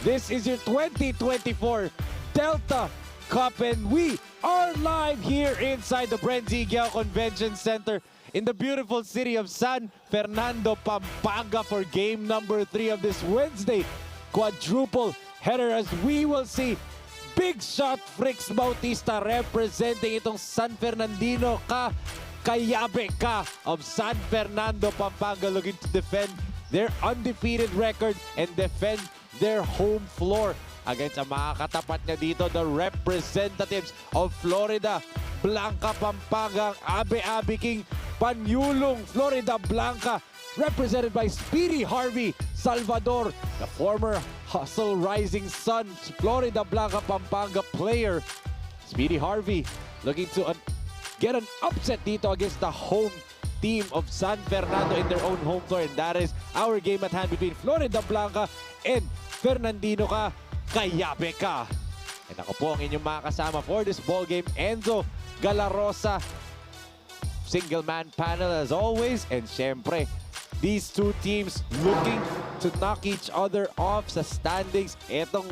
This is your 2024 Delta Cup, and we are live here inside the BREN GUIAO Convention Center in the beautiful city of San Fernando, Pampanga for game number 3 of this Wednesday quadruple header, as we will see Big Shot Fricks Bautista representing itong San Fernandino Kayabe of San Fernando, Pampanga, looking to defend their undefeated record and defend their home floor against ang mga katapat niya dito, the representatives of Floridablanca, Pampanga, Abe Abe King, Panyulung Floridablanca, represented by Speedy Harvey Salvador, the former Hustle Rising Sun Floridablanca, Pampanga player. Speedy Harvey looking to get an upset dito against the home team of San Fernando in their own home floor, and that is our game at hand between Floridablanca and Fernandino Kayabe. And ako po ang inyong mga kasama for this ball game, Enzo Galarosa, single man panel as always, and syempre these two teams looking to knock each other off sa standings. Etong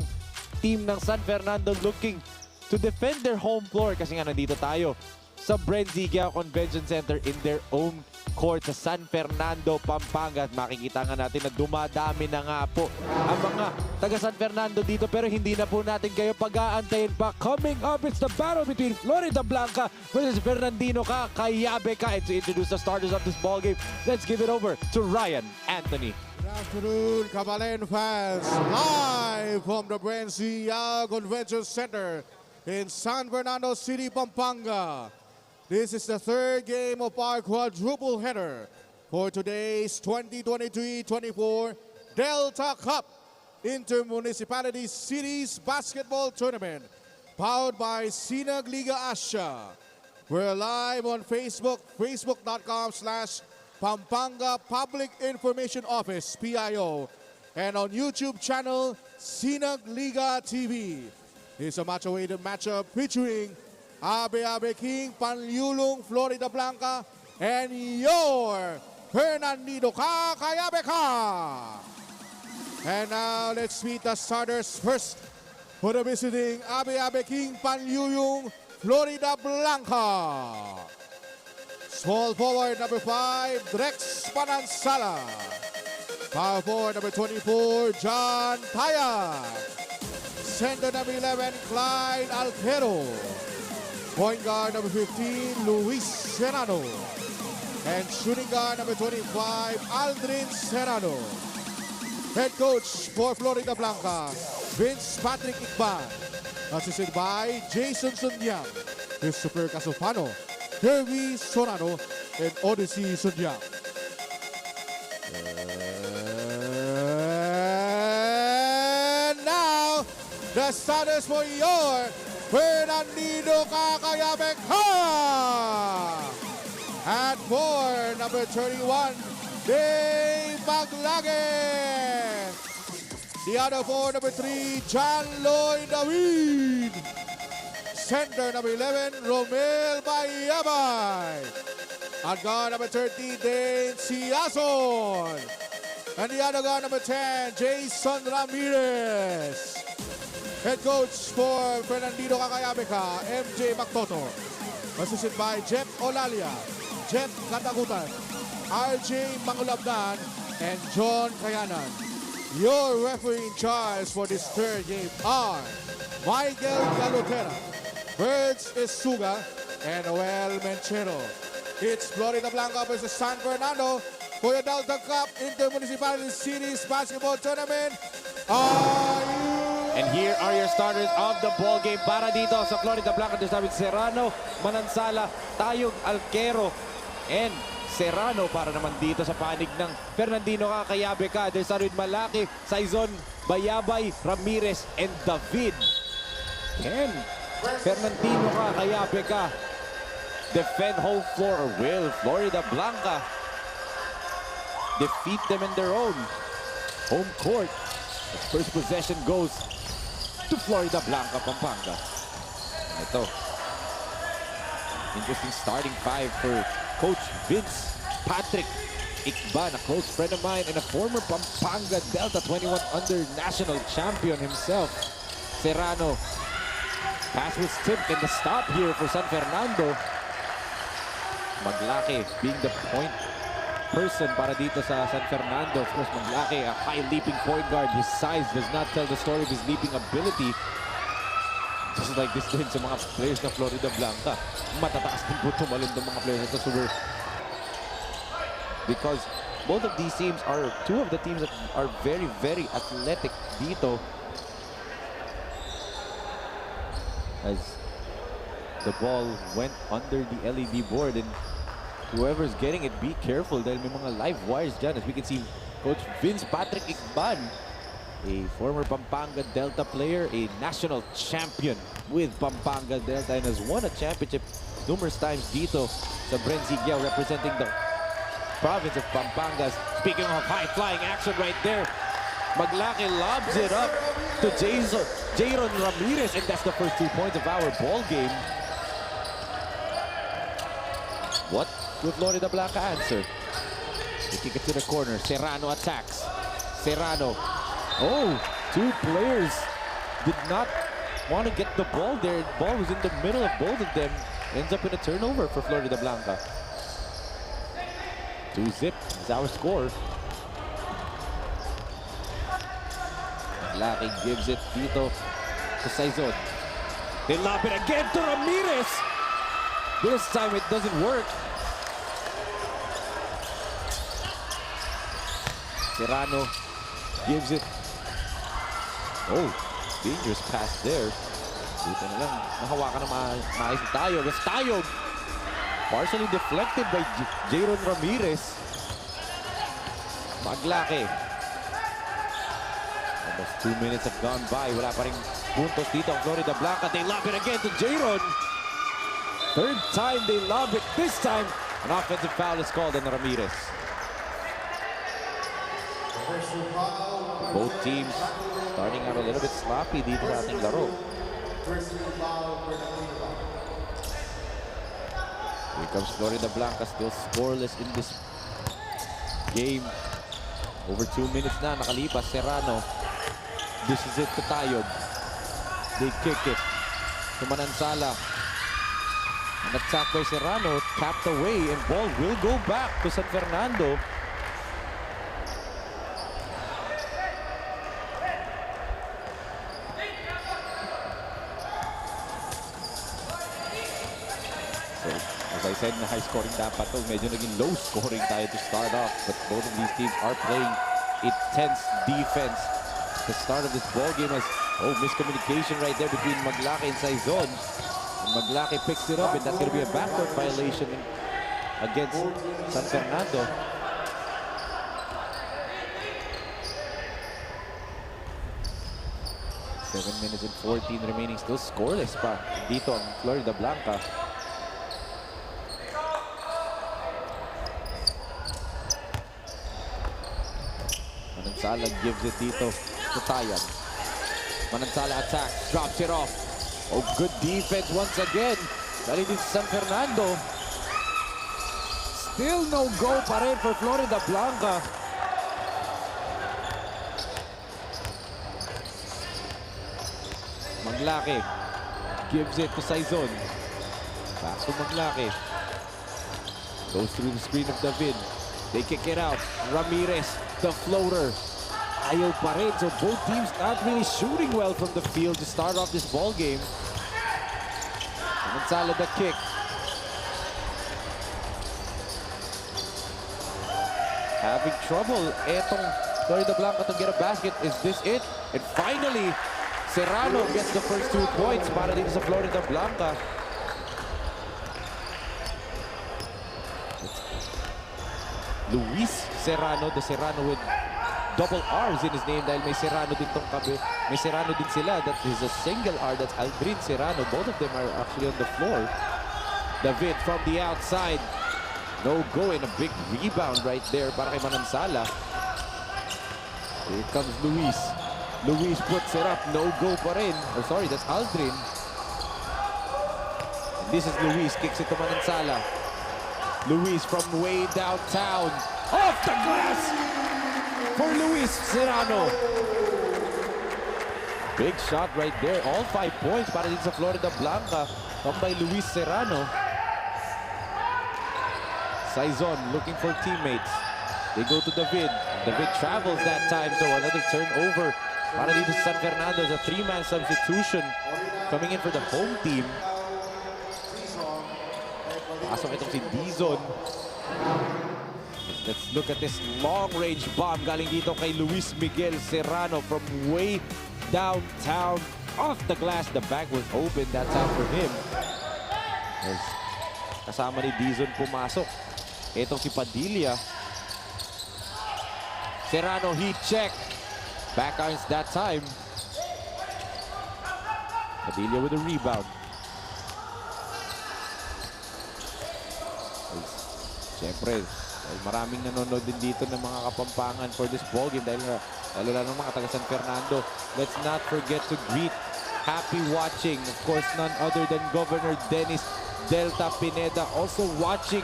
team ng San Fernando looking to defend their home floor kasi nga nandito tayo sa BREN GUIAO Convention Center in their own court sa San Fernando, Pampanga. At makikita nga natin na dumadami na nga po ang mga taga San Fernando dito, pero hindi na po natin kayo pag-aantayin pa. Coming up, it's the battle between Floridablanca versus Fernandino Kayabe. And to introduce the starters of this ball game, let's give it over to Ryan Anthony. Good afternoon, Kabalen fans. Live from the BREN GUIAO Convention Center in San Fernando City, Pampanga. This is the third game of our quadruple header for today's 2023-24 Delta Cup Inter-Municipalities-Cities Basketball Tournament, powered by Sinag Liga Asia. We're live on Facebook, facebook.com/Pampanga Public Information Office, PIO, and on YouTube channel Sinag Liga TV. It's a match-awaited matchup featuring Abe Abe King, Panyulung Floridablanca, and your Fernandino Kayabe. And now let's meet the starters first for the visiting Abe Abe King, Panyulung Floridablanca. Small forward number 5, Drex Panansala. Power forward number 24, John Taya. Center number 11, Clyde Alquero. Point guard number 15, Luis Serrano. And shooting guard number 25, Aldrin Serrano. Head coach for Floridablanca, Vince Patrick Ikban. Assisted by Jason Sunyang, Christopher Casofano, Kirby Sorano, and Odyssey Sunyang. And now, the starters for your Fernandino Kayabe. At 4, number 31, Dave Maglage. The other 4, number 3, John Lloyd David. Center number 11, Romel Bayabay. At guard number 30, Dane Siason. And the other guard number 10, Jason Ramirez. Head coach for Fernandino Kayabe, MJ Mactoto. Assisted by Jeff Olalia, Jeff Katagutan, RJ Mangulabdan, and John Kayanan. Your referee in charge for this third game are Michael Galotera, Birds Esuga, and Noel Menchero. It's Floridablanca versus San Fernando for the Delta Cup Inter-Municipalities-Cities Basketball Tournament. Are you And here are are your starters of the ball game para dito sa Floridablanca. There's David Serrano, Manansala, Tayog, Alquero, and Serrano para naman dito sa panig ng Fernandino ka, Kayabe ka. There's David Malaki, Saizon, Bayabay, Ramirez, and David. Ken, Fernandino ka, Kayabe ka. Defend home floor, or will Floridablanca defeat them in their own home court? The first possession goes to Floridablanca, Pampanga. And ito, interesting starting five for Coach Vince Patrick Ikban, a close friend of mine and a former Pampanga Delta 21 under national champion himself. Serrano, pass was tipped and the stop here for San Fernando. Maglaki being the point person para dito sa San Fernando. Of course, Maglaki, a high leaping point guard. His size does not tell the story of his leaping ability. Just like this din sa mga players na Floridablanca. Matataas din po tumalon ng mga players ito. So because both of these teams are two of the teams that are very, very athletic dito. As the ball went under the LED board, and whoever's getting it, be careful dahil may mga live wires dyan. As we can see, Coach Vince Patrick Ikban, a former Pampanga Delta player, a national champion with Pampanga Delta, and has won a championship numerous times dito sa BREN, GUIAO, representing the province of Pampanga. Speaking of high-flying action right there, Maglaki lobs it up to Jayron Ramirez, and that's the first 2 points of our ball game. What will Floridablanca answer? They kick it to the corner. Serrano attacks. Serrano. Oh, two players did not want to get the ball there. The ball was in the middle of both of them. Ends up in a turnover for Floridablanca. 2-zip is our score. Maglaki gives it dito to Saizon. They lob it again to Ramirez. This time it doesn't work. Serrano gives it. Oh, dangerous pass there. Dito na lang. Nahawakan na maayos ni Tayog. As Tayog, partially deflected by Jayron Ramirez. Maglaki. Almost 2 minutes have gone by. Wala pa rin puntos dito ang Floridablanca. They lob it again to Jayron. Third time they lob it. This time, an offensive foul is called on Ramirez. Both teams starting out a little bit sloppy dito sa ating laro. Here comes Floridablanca, still scoreless in this game. Over 2 minutes na nakalipas. Serrano. This is it to Tayog. They kick it to Manansala. An attack by Serrano, tapped away, and ball will go back to San Fernando. So, as I said, na high scoring dapat to. Medyo naging low scoring tayo to start off. But both of these teams are playing intense defense. The start of this ball game has, miscommunication right there between Maglaki and Saizon. And Maglaki picks it up, and that's going to be a backcourt violation against San Fernando. Seven minutes and 14 remaining, still scoreless pa dito ang Floridablanca. Manansala gives it dito to Tayan. Manansala attacks, drops it off. Oh, good defense once again. Dali din San Fernando. Still no go pa rin for Floridablanca. Maglaki gives it to Saizon. Pass to Maglaki. Goes through the screen of David. They kick it out. Ramirez, the floater. Ayaw pa rin. So both teams not really shooting well from the field to start off this ball game. Manansala the kick. Having trouble etong Floridablanca to get a basket. Is this it? And finally, Serrano gets the first 2 points para dito sa Floridablanca. Luis Serrano, the Serrano with double R's in his name dahil may Serrano din tong kabi. May Serrano din sila. That is a single R. That's Aldrin Serrano. Both of them are actually on the floor. David from the outside. No go and a big rebound right there para kay Manansala. Here comes Luis. Luis puts it up. No go pa rin. Or sorry, that's Aldrin. And this is Luis. Kicks it to Manansala. Luis from way downtown. Off the glass for Luis Serrano. Big shot right there. All 5 points para dito sa Floridablanca. Come by Luis Serrano. Saizon looking for teammates. They go to David. David travels that time, so another turnover para dito sa San Fernando. A 3-man substitution coming in for the home team. Pasok itong si Dizon. Let's look at this long-range bomb galing dito kay Luis Miguel Serrano from way downtown. Off the glass, the bag was open that time for him. As kasama ni Dizon pumasok. Itong si Padilla. Serrano heat check. Backhands that time. Padilla with a rebound. Siyempre, maraming nanonood din dito ng mga Kapampangan for this ballgame dahil lalo ng mga taga San Fernando. Let's not forget to greet happy watching, of course, none other than Governor Dennis Delta Pineda also watching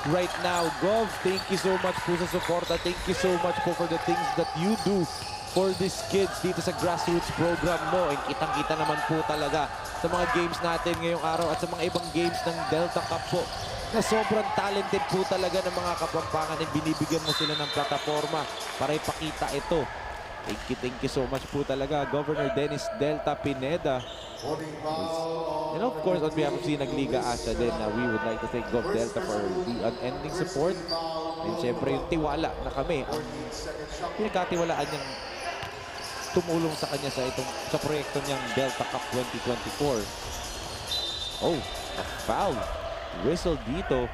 right now. Gov, thank you so much po sa suporta. Thank you so much po for the things that you do for these kids dito sa grassroots program mo. And kitang-kita naman po talaga sa mga games natin ngayong araw at sa mga ibang games ng Delta Cup po na sobrang talented po talaga ng mga Kapampangan and binibigyan mo sila ng plataforma para ipakita ito. Thank you so much po talaga, Governor Dennis Delta Pineda. And of course, on behalf of Sinagliga Asia din, we would like to thank Gov Delta for the unending support. And syempre yung tiwala na kami, ang pinagkatiwalaan niyang tumulong sa kanya sa proyekto niyang Delta Cup 2024. Oh, a foul. Whistle dito.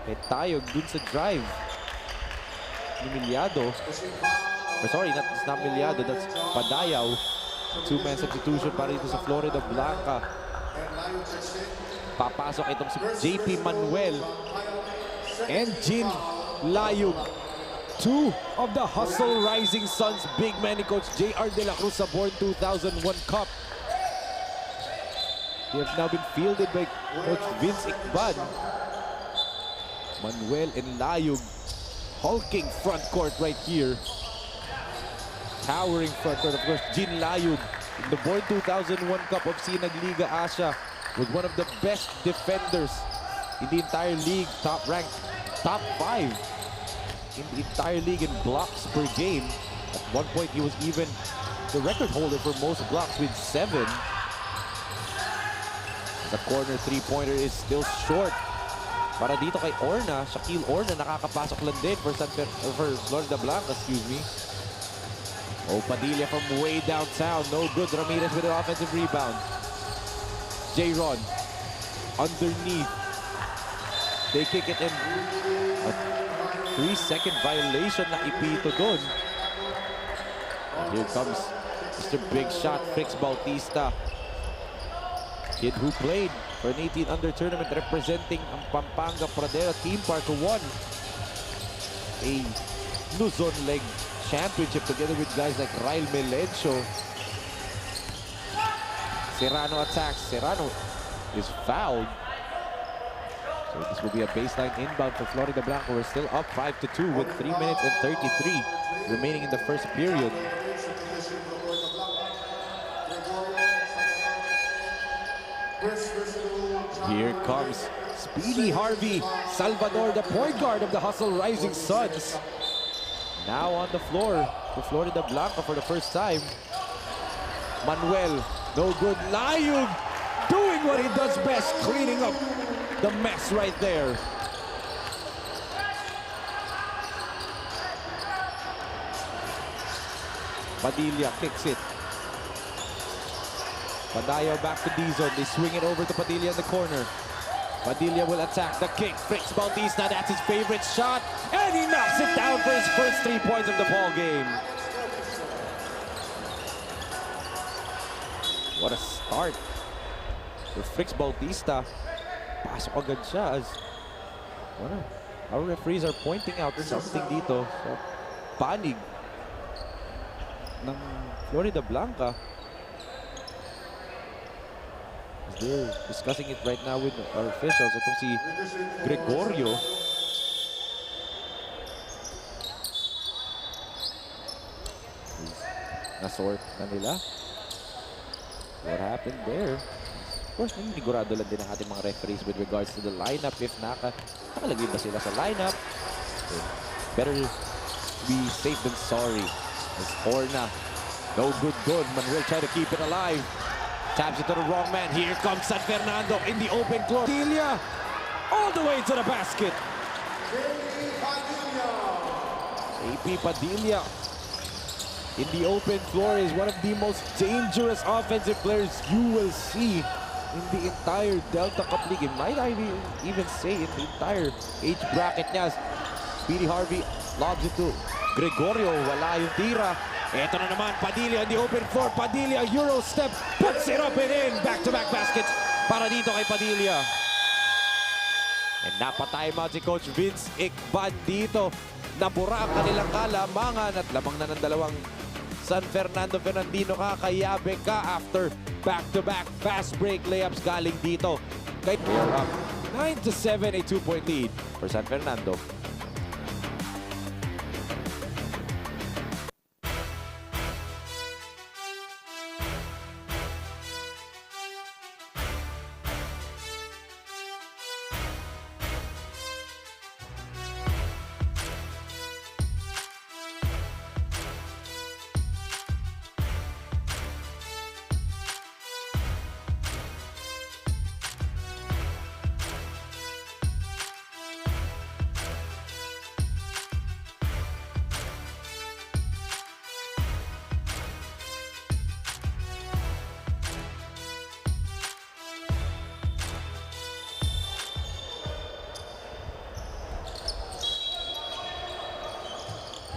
May tayog dun sa drive ni Miliado. Or sorry, it's not Miliado, that's Padayaw. 2-man substitution para dito sa Floridablanca. Papasok itong si JP Manuel and Jin Layug. 2 of the Hustle Rising Suns big man ni Coach JR De La Cruz sa Born 2001 Cup. They have now been fielded by Coach Vince Icban. Manuel and Layug hulking front court right here. Towering front court, of course, Jin Layug in the Born 2001 Cup of Sinagliga Asia was one of the best defenders in the entire league. Top ranked, top 5 in the entire league in blocks per game. At one point, he was even the record holder for most blocks with 7. The corner three-pointer is still short. Para dito kay Orna, Shaquille Orna nakakapasok lang din for Floridablanca, excuse me. Oh, Padilla from way downtown. No good. Ramirez with an offensive rebound. J-Ron underneath. They kick it in. A 3-second violation na ipito doon. And here comes Mr. Big Shot, Fix Bautista. Kid who played for an 18-under tournament representing ang Pampanga Pradera Team Park who won a Luzon Leg Championship together with guys like Ryle Melencio. Serrano attacks. Serrano is fouled. So this will be a baseline inbound for Floridablanca. We're still up 5-2 with 3 minutes and 33 remaining in the first period. Here comes Speedy Harvey Salvador, the point guard of the Hustle Rising Suns. Now on the floor for Floridablanca for the first time. Manuel, no good. Layug doing what he does best, cleaning up the mess right there. Padilla kicks it. Padayo back to D-zone. They swing it over to Padilla in the corner. Padilla will attack the kick. Fritz Bautista, that's his favorite shot. And he knocks it down for his first 3 points of the ball game. What a start for Fritz Bautista. Pasok agad siya as our referees are pointing out something dito sa panig ng Floridablanca. They're discussing it right now with our officials. Itong si Gregorio. Nasort na nila. What happened there? Of course, nanigurado lang din ang ating mga referees with regards to the lineup. If nakalagay ba sila sa lineup? So, better be safe than sorry. As Orna, no good. Manuel try to keep it alive. Taps it to the wrong man. Here comes San Fernando in the open floor. Padilla all the way to the basket. AP Padilla in the open floor is one of the most dangerous offensive players you will see in the entire Delta Cup League. It might even say in the entire age bracket niya. Speedy Harvey lobs it to Gregorio. Wala yung tira. Ito na naman, Padilla on the open floor. Padilla, Euro step, puts it up and in. Back-to-back baskets para dito kay Padilla. And napatimeout si Coach Vince Icban dito. Nabura ang kanilang kalamangan at lamang na ng dalawang San Fernando Fernandino Kayabe after back-to-back fast break layups galing dito. They are up 9-7, a 2-point lead for San Fernando.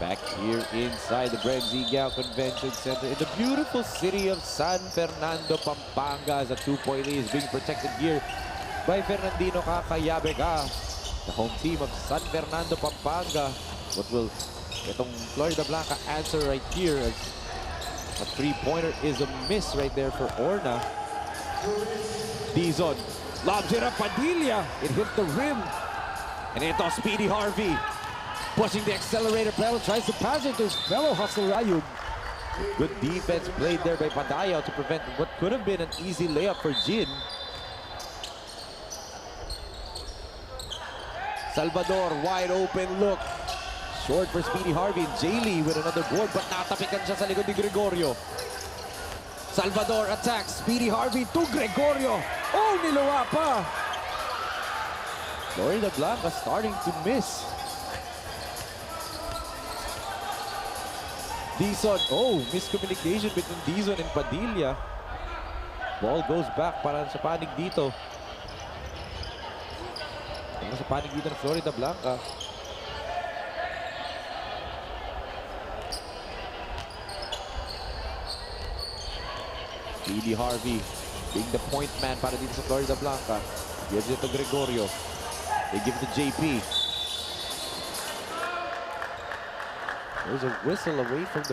Back here inside the BREN GUIAO Convention Center in the beautiful city of San Fernando, Pampanga, as a 2-point lead is being protected here by Fernandino Kayabe, the home team of San Fernando, Pampanga. What will itong Floridablanca answer right here as a 3-pointer is a miss right there for Orna. D-zone lobs it up, Padilla. It hit the rim. And ito, Speedy Harvey. Pushing the accelerator pedal, tries to pass it to his fellow hustle Ayub. Good defense played there by Padayo to prevent what could have been an easy layup for Jin. Salvador, wide open look. Short for Speedy Harvey. Jaylee with another board, but natapikan siya sa likod ni Gregorio. Salvador attacks. Speedy Harvey to Gregorio. Oh, niluwa pa. Floridablanca starting to miss. D-zone, miscommunication between D-zone and Padilla. Ball goes back para sa panig dito. Para sa panig dito ng Floridablanca. Speedy Harvey being the point man para dito sa Floridablanca. Gives it to Gregorio. They give it to JP. There's a whistle away from the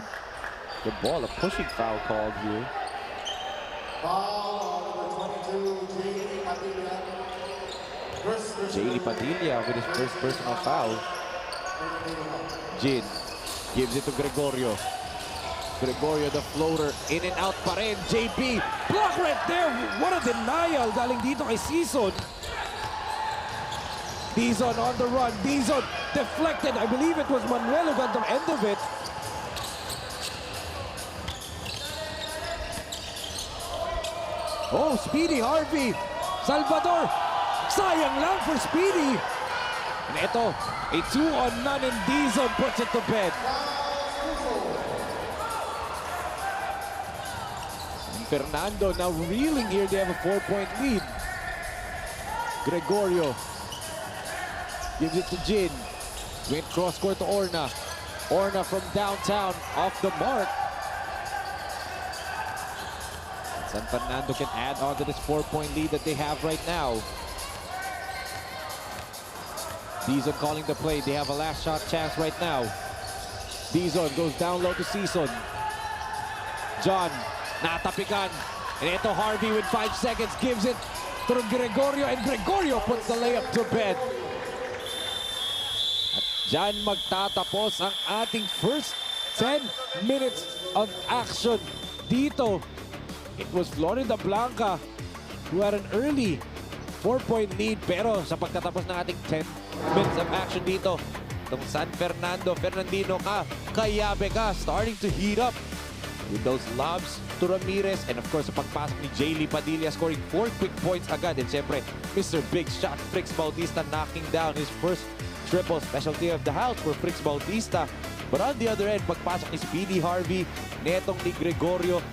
ball. A pushing foul called here. Jaylee Padilla with his first personal foul. Jin gives it to Gregorio. Gregorio, the floater, in and out pa rin. JP, block right there. What a denial galing dito kay Season. D-zone on the run. D-zone deflected. I believe it was Manuel who got the end of it. Oh, Speedy Harvey. Salvador. Sayang lang for Speedy. And ito, a 2-on-none and D-zone puts it to bed. Fernando now reeling here. They have a 4-point lead. Gregorio gives it to Jin. Went cross-court to Orna. Orna from downtown, off the mark. San Fernando can add on to this 4-point lead that they have right now. Dizon calling the play. They have a last shot chance right now. Dizon goes down low to Season. John, natapikan. And ito Harvey with 5 seconds gives it to Gregorio. And Gregorio puts the layup to bed. At dyan magtatapos ang ating first 10 minutes of action dito. It was Floridablanca who had an early 4-point lead. Pero sa pagtatapos ng ating 10 minutes of action dito, itong San Fernando, Fernandino ka, Kayabe ka, starting to heat up with those lobs to Ramirez. And of course, sa pagpasok ni Jaylee Padilla scoring 4 quick points agad. And siyempre, Mr. Big Shot, Frix Bautista knocking down his first triple. Specialty of the house for Frix Bautista. But on the other end, pagpasok ni Speedy Harvey, netong ni Gregorio,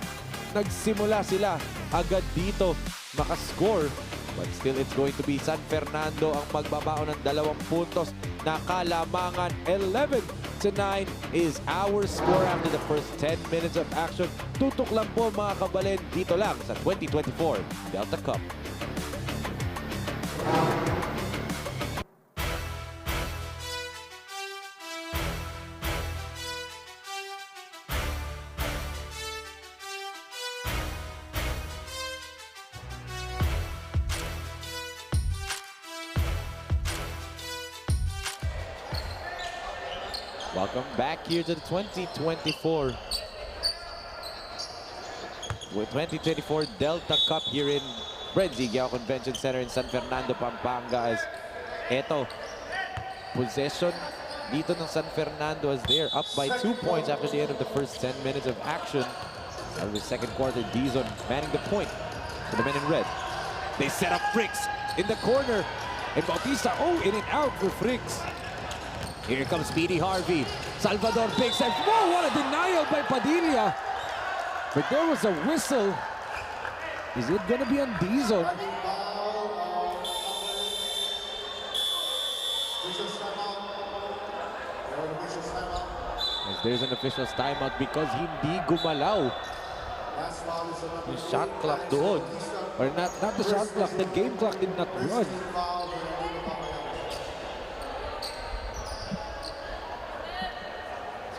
nagsimula sila agad dito makascore. But still, it's going to be San Fernando ang magbabaon ng 2 puntos na kalamangan. 11-9 is our score after the first 10 minutes of action. Tutok lang po mga kabalin dito lang sa 2024 Delta Cup. Welcome back here to the 2024 Delta Cup here in BREN GUIAO Convention Center in San Fernando, Pampanga. As eto, possession dito ng San Fernando as they're up by 2 points after the end of the first 10 minutes of action. Out of the second quarter, Dizon manning the point for the men in red. They set up Frix in the corner. And Bautista, in and out for Frix. Here comes Speedy Harvey. Salvador picks and whoa, what a denial by Padilla. But there was a whistle. Is it gonna be on Dizon? As there's an official's timeout because hindi gumalaw yung shot clock doon. Or not the shot clock, the game clock did not run.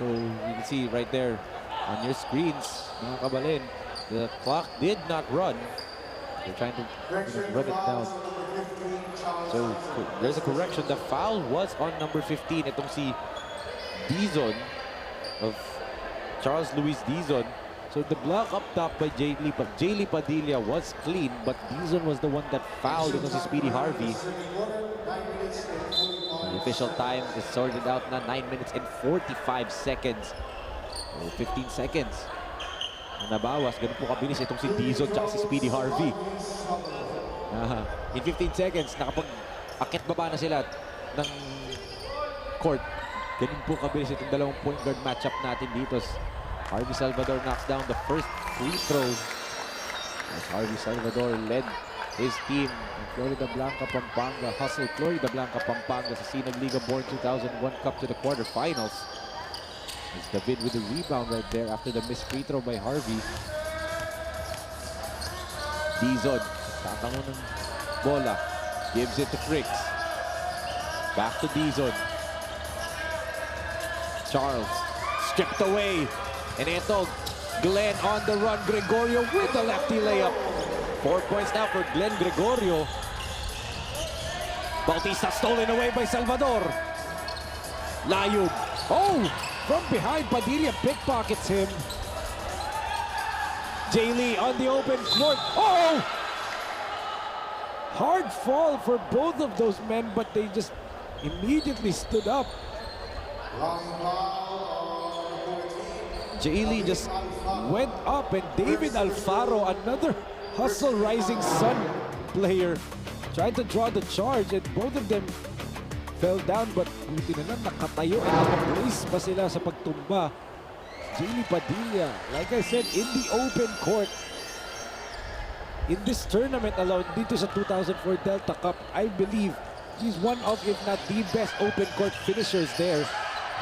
So you can see right there on your screens, mga kabalin, the clock did not run. They're trying to run it down. So there's a correction. The foul was on number 15. Itong si Dizon of Charles Luis Dizon. So the block up top by Jaylee Padilla was clean, but Dizon was the one that fouled. It was Speedy Harvey. The official time is sorted out na 9 minutes and 45 seconds. So 15 seconds. Nabawas, ganun po kabilis itong si Dizon at si Speedy Harvey. In 15 seconds, nakapag-akit baba na sila ng court. Ganun po kabilis itong 2 point guard matchup natin dito. Harvey Salvador knocks down the first free throw. As Harvey Salvador led his team in Floridablanca, Pampanga. Hustle Floridablanca, Pampanga sa Sinag Liga Born 2001 Cup to the quarterfinals. It's David with the rebound right there after the missed free throw by Harvey. Dizon, tatango ng bola. Gives it to Frix. Back to Dizon. Charles, stripped away. And ito, Glenn on the run. Gregorio with the lefty layup. 4 points now for Glenn Gregorio. Bautista stolen away by Salvador. Layub. From behind, Padilla pickpockets him. Jaylee on the open court. Hard fall for both of those men, but they just immediately stood up. Jaylee just went up, and David Alfaro, another Hustle Rising Sun player, tried to draw the charge, and both of them fell down, but buti na lang nakatayo at nakabrace pa sila sa pagtumba. Jaylee Padilla, like I said, in the open court, in this tournament alone, dito sa 2004 Delta Cup, I believe he's one of, if not the best open court finishers there.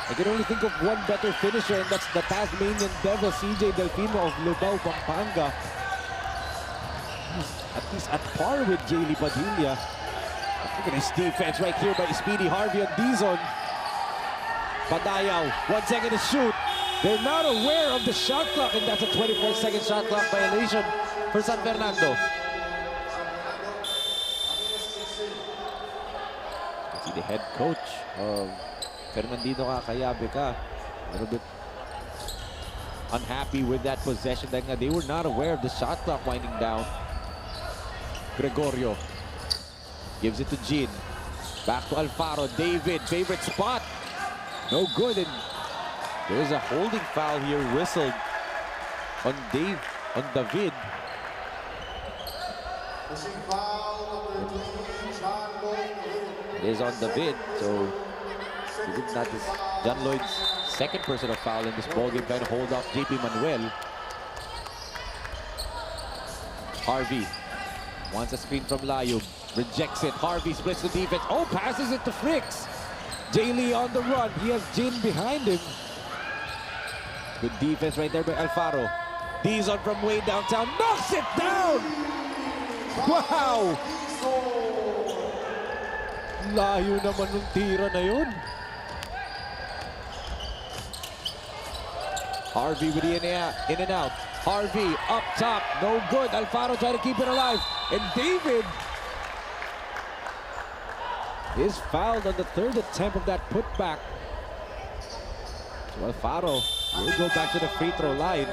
I can only think of one better finisher, and that's the Tasmanian Devil, CJ Delfino of Lubao, Pampanga. He's at least at par with Jaylee Padilla. Look at this defense right here by Speedy Harvey on D-zone. Padayaw, 1 second to shoot. They're not aware of the shot clock, and that's a 24-second shot clock violation for San Fernando. See the head coach of Fernandino, Kayabe, a little bit unhappy with that possession. They were not aware of the shot clock winding down. Gregorio gives it to Jean. Back to Alfaro. David, favorite spot. No good, and there's a holding foul here whistled on David. It is on David, so that is John Lloyd's second personal foul in this ballgame, trying to hold off JP Manuel. Harvey wants a screen from Layub, rejects it. Harvey splits the defense. Oh, passes it to Fricks. Jaylee on the run. He has Jin behind him. Good defense right there by Alfaro. D-zone from way downtown. Knocks it down! Wow! Layo naman ng tira na yun. Harvey with the in and out. Harvey up top. No good. Alfaro trying to keep it alive. And David is fouled on the third attempt of that putback. So Alfaro will go back to the free throw line.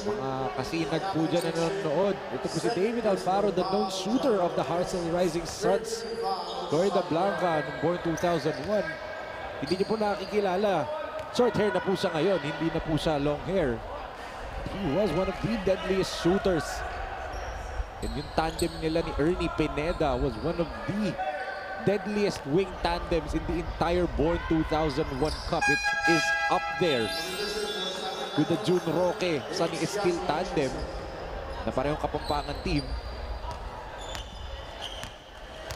Mga kasinag po dyan na nanonood. Ito po si David Alfaro, the known shooter of the Hearts and Rising Suns. Floridablanca, born 2001. Hindi niyo po nakikilala. Short hair na po siya ngayon, hindi na po siya long hair. He was one of the deadliest shooters. And yung tandem nila ni Ernie Pineda was one of the deadliest wing tandems in the entire Born 2001 Cup. It is up there with the June Roque, Sunny Estil tandem na parehong Kapampangan team.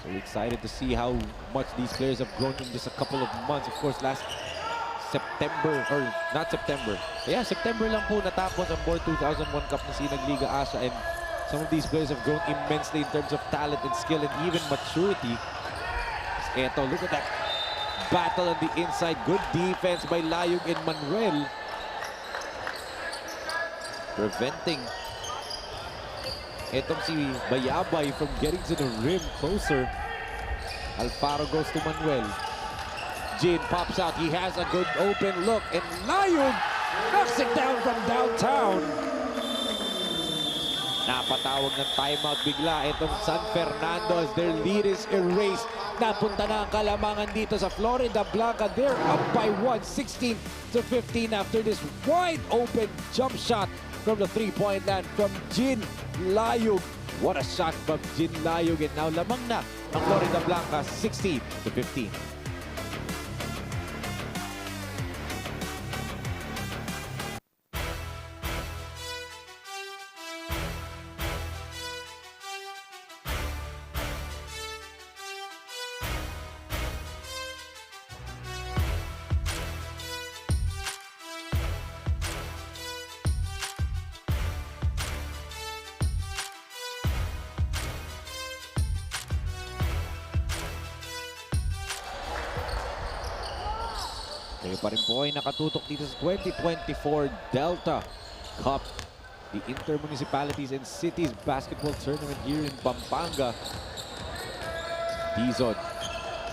So excited to see how much these players have grown in just a couple of months. Of course, last September, or not September. Yeah, September lang po natapos ang Born 2001 Cup na Sinagliga Asia, and some of these players have grown immensely in terms of talent and skill and even maturity. Eto, look at that battle on the inside. Good defense by Layug and Manuel. Preventing etong si Bayabay from getting to the rim closer. Alfaro goes to Manuel. Jin pops out. He has a good open look. And Layug knocks it down from downtown. Napatawag ng timeout bigla itong San Fernando as their lead is erased. Napunta na ang kalamangan dito sa Floridablanca. They're up by 1, 16-15 after this wide open jump shot from the three-point land from Jin Layug. What a shot from Jin Layug, and now lamang na ang Floridablanca 16-15. Kayo pa rin po ay nakatutok dito sa 2024 Delta Cup, the Inter-Municipalities and Cities Basketball Tournament here in Pampanga. D-zone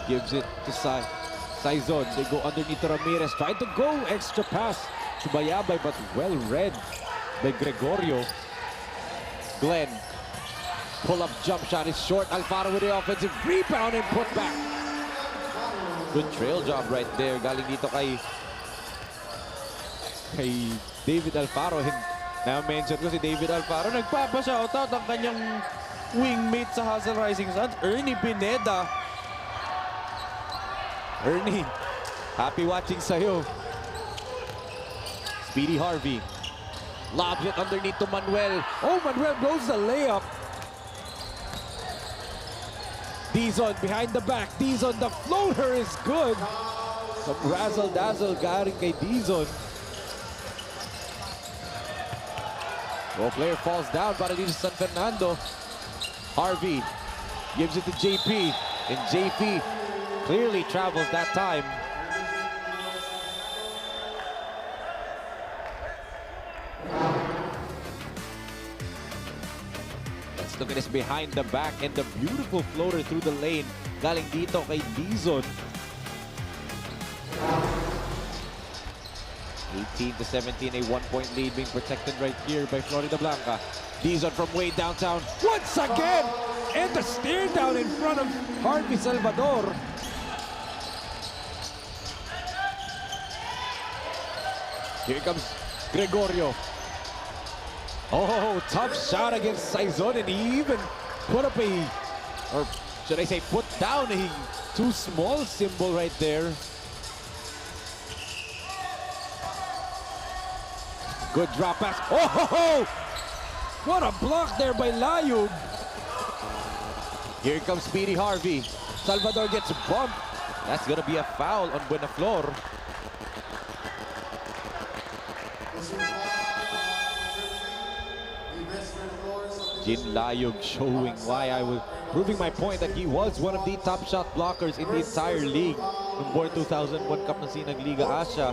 gives it to Saizon. They go underneath Ramirez. Tried to go extra pass to Bayabay, but well read by Gregorio. Glenn, pull-up jump shot is short. Alfaro with the offensive rebound and put back. Good trail job right there. Galing dito kay David Alfaro. Na-mention ko si David Alfaro. Nagpapa-shoutout ang kanyang wingmate sa Hustle Rising Suns, Ernie Pineda. Ernie, happy watching sa'yo. Speedy Harvey. Lobs it underneath to Manuel. Oh, Manuel blows the layup. Dizon behind the back. Dizon, the floater is good. Some razzle-dazzle galing kay Dizon. Role player falls down para dito sa San Fernando. Harvey gives it to JP. And JP clearly travels that time. Let's look at this behind the back and the beautiful floater through the lane. Galing dito kay Dizon. 18-17, a 1-point lead being protected right here by Floridablanca. Dizon from way downtown once again, and the stare down in front of Harvey Salvador. Here comes Gregorio. Oh, tough shot against Saizon, and he even put up a, or should I say put down a too small symbol right there. Good drop pass. Oh, ho, ho! What a block there by Layug. Here comes Speedy Harvey. Salvador gets bumped. That's gonna be a foul on Buenaflor. Jin Layug showing why I was proving my point that he was one of the top shot blockers in the entire league. Nung born 2001 Cup na Liga Asia.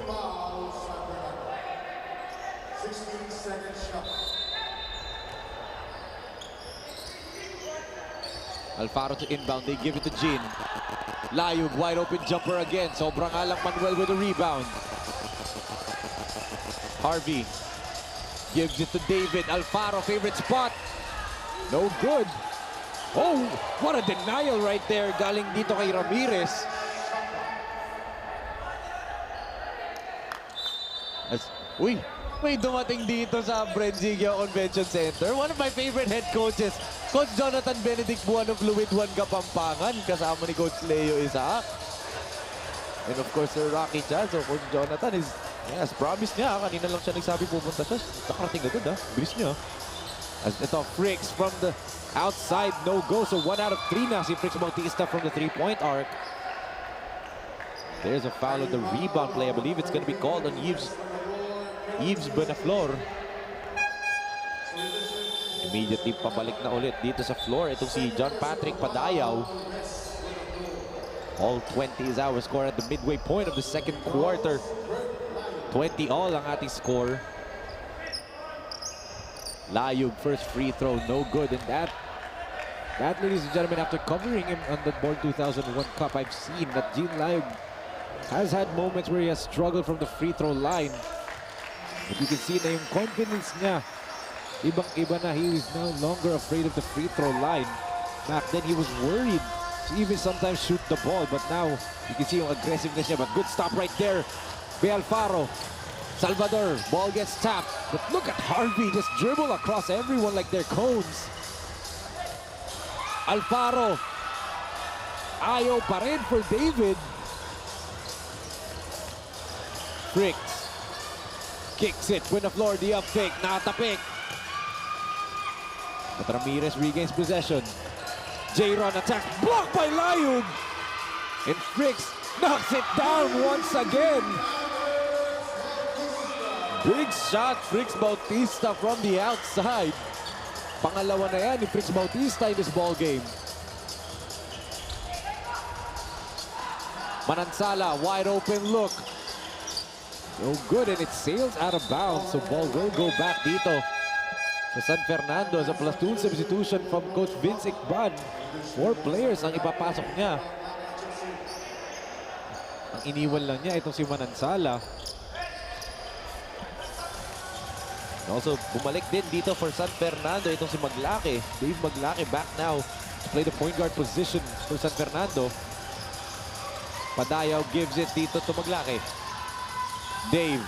Alfaro to inbound, they give it to Jin. Layug, wide open jumper again. Sobrang alang Manuel with a rebound. Harvey gives it to David. Alfaro, favorite spot. No good. Oh, what a denial right there. Galing dito kay Ramirez. Uy, may dumating dito sa BREN Convention Center. One of my favorite head coaches, Coach Jonathan Benedict Buwan of Fluid 1 Kapampangan, kasama ni Coach Leo Isaac. And of course, Sir Rocky Chan. So Coach Jonathan is, as promised niya, kanina lang siya nagsabi pupunta siya. Nakarating agad ha, bilis niya. As ito, Fricks from the outside, no go. So 1 out of 3 na si Fricks Bautista from the 3-point arc. There's a foul on the rebound play. I believe it's going to be called on Yves Buenaflor. Immediately pabalik na ulit dito sa floor. Itong si John Patrick Padayaw. All 20 is our score at the midway point of the second quarter. 20 all ang ating score. Layug, first free throw, no good. And that, ladies and gentlemen, after covering him on the Born 2001 Cup, I've seen that Jin Layug has had moments where he has struggled from the free throw line. But you can see na yung confidence niya, ibang-iba na. He is no longer afraid of the free throw line. Back then, he was worried to even sometimes shoot the ball. But now, you can see yung aggressiveness niya. But good stop right there by Alfaro. Salvador, ball gets tapped. But look at Harvey just dribble across everyone like they're cones. Alfaro. Ayaw pa rin for David. Fricks. Kicks it. Buenaflor, the up fake. Nakatapik. But Ramirez regains possession. J-Ron attacks. Blocked by Layug. And Fricks knocks it down once again. Big shot, Fricks Bautista from the outside. Pangalawa na yan ni Fricks Bautista in this ball game. Manansala, wide open look. No good, and it sails out of bounds. So ball will go back dito sa San Fernando as a platoon substitution from Coach Vince Icban. 4 players ang ipapasok niya. Ang iniwan lang niya itong si Manansala. Also, bumalik din dito for San Fernando itong si Maglaki. Dave Maglaki back now to play the point guard position for San Fernando. Padayaw gives it dito to Maglaki. Dave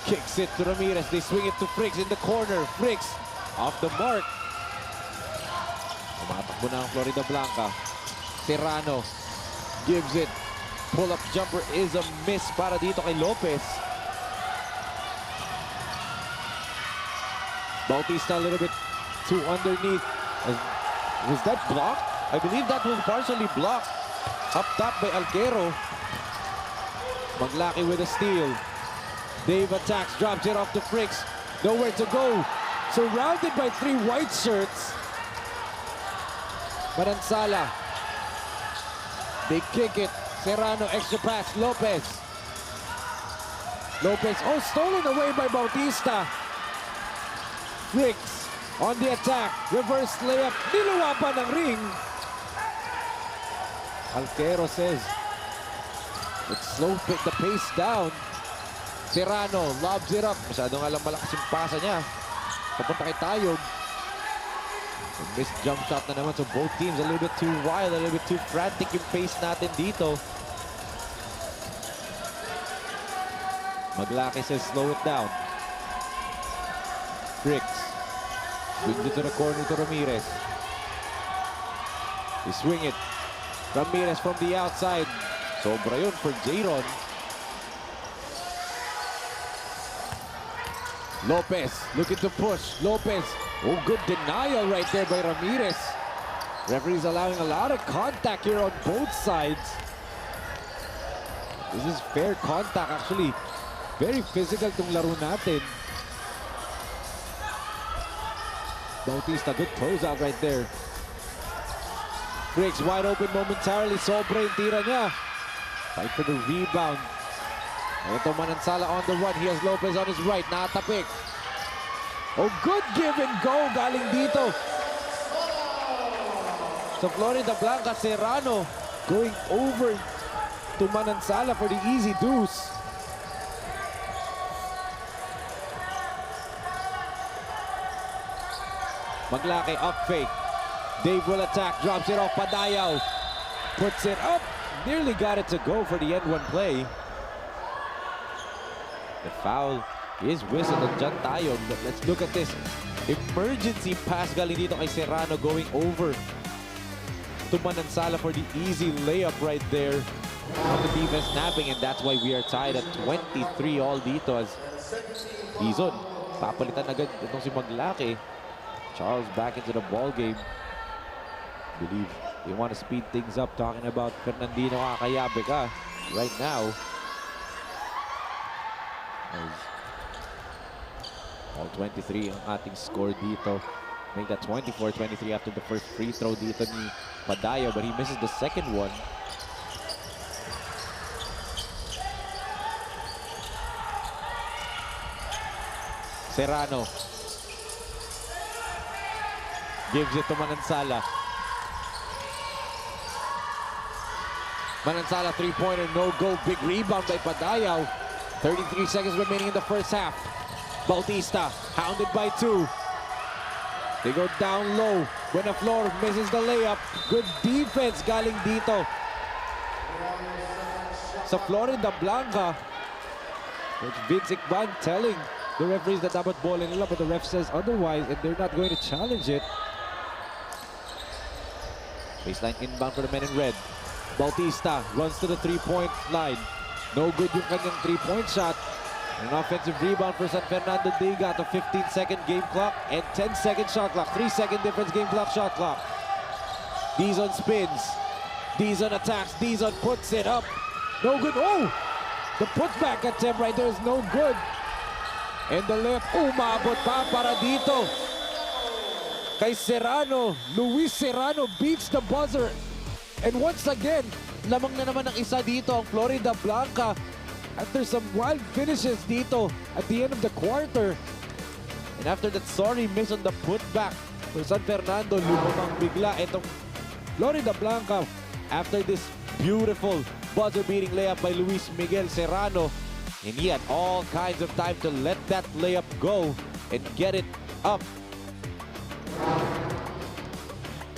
kicks it to Ramirez. They swing it to Fricks in the corner. Fricks off the mark. Tumatakbo na ang Floridablanca. Serrano gives it. Pull-up jumper is a miss para dito kay Lopez. Bautista a little bit too underneath. Was that blocked? I believe that was partially blocked. Up top by Alquero. Maglaki with a steal. Dave attacks, drops it off to Fricks. Nowhere to go. Surrounded by 3 white shirts. Manansala. They kick it. Serrano, extra pass. Lopez. Lopez, oh, stolen away by Bautista. Fricks on the attack. Reverse layup. Niluwa pa ng ring. Alquero says, let's slow the pace down. Serrano lobs it up. Masyadong alam malakas yung pasa niya. Papunta kay Tayog. Missed jump shot na naman. So both teams a little bit too wild, a little bit too frantic yung pace natin dito. Maglaki says slow it down. Fricks. Swings it to the corner to Ramirez. They swing it. Ramirez from the outside. Sobra yun for Jayron. Lopez looking to push. Lopez. Oh, good denial right there by Ramirez. Referee's allowing a lot of contact here on both sides. This is fair contact actually. Very physical tong laro natin. Bautista, good closeout right there. Fricks wide open momentarily. Sobra yung tira niya. Fight for the rebound. Ito Manansala on the run. He has Lopez on his right. Natapik. Oh, good give and go. Galing dito. So Floridablanca, Serrano going over to Manansala for the easy deuce. Maglaki up fake. Dave will attack, drops it off. Padayaw puts it up. Nearly got it to go for the end one play. The foul is whistled on Jan Tayog. But let's look at this. Emergency pass galing dito kay Serrano going over to Manansala for the easy layup right there on the defense snapping. And that's why we are tied at 23 all dito as Dizon. Papalitan agad itong si Maglaki. Charles back into the ball game. Believe they want to speed things up, talking about Fernandino, Kayabe ka right now. As all 23 ang ating score dito. Make that 24-23 after the first free throw dito ni Padayo, but he misses the second one. Serrano gives it to Manansala. Manansala three-pointer, no go. Big rebound by Padayaw. 33 seconds remaining in the first half. Bautista hounded by 2. They go down low. Buenaflor misses the layup. Good defense galing dito sa Floridablanca. Coach Vince Icban telling the referees that dapat ball nila, but the ref says otherwise and they're not going to challenge it. Baseline inbound for the men in red. Bautista runs to the three-point line. No good yung kanyang three-point shot. An offensive rebound for San Fernando. They got a 15-second game clock and 10-second shot clock. 3-second difference game clock, shot clock. Dizon spins. Dizon attacks. Dizon puts it up. No good. Oh! The putback attempt right there is no good. And the left, umabot pa para dito kay Serrano. Luis Serrano beats the buzzer. And once again, lamang na naman ang isa dito ang Floridablanca after some wild finishes dito at the end of the quarter. And after that sorry miss on the putback for San Fernando, lumamang bigla itong Floridablanca after this beautiful buzzer-beating layup by Luis Miguel Serrano. And he had all kinds of time to let that layup go and get it up.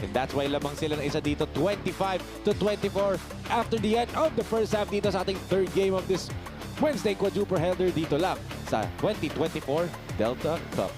And that's why lamang sila ng isa dito, 25-24 after the end of the first half dito sa ating third game of this Wednesday quadruple header dito lang sa 2024 Delta Cup.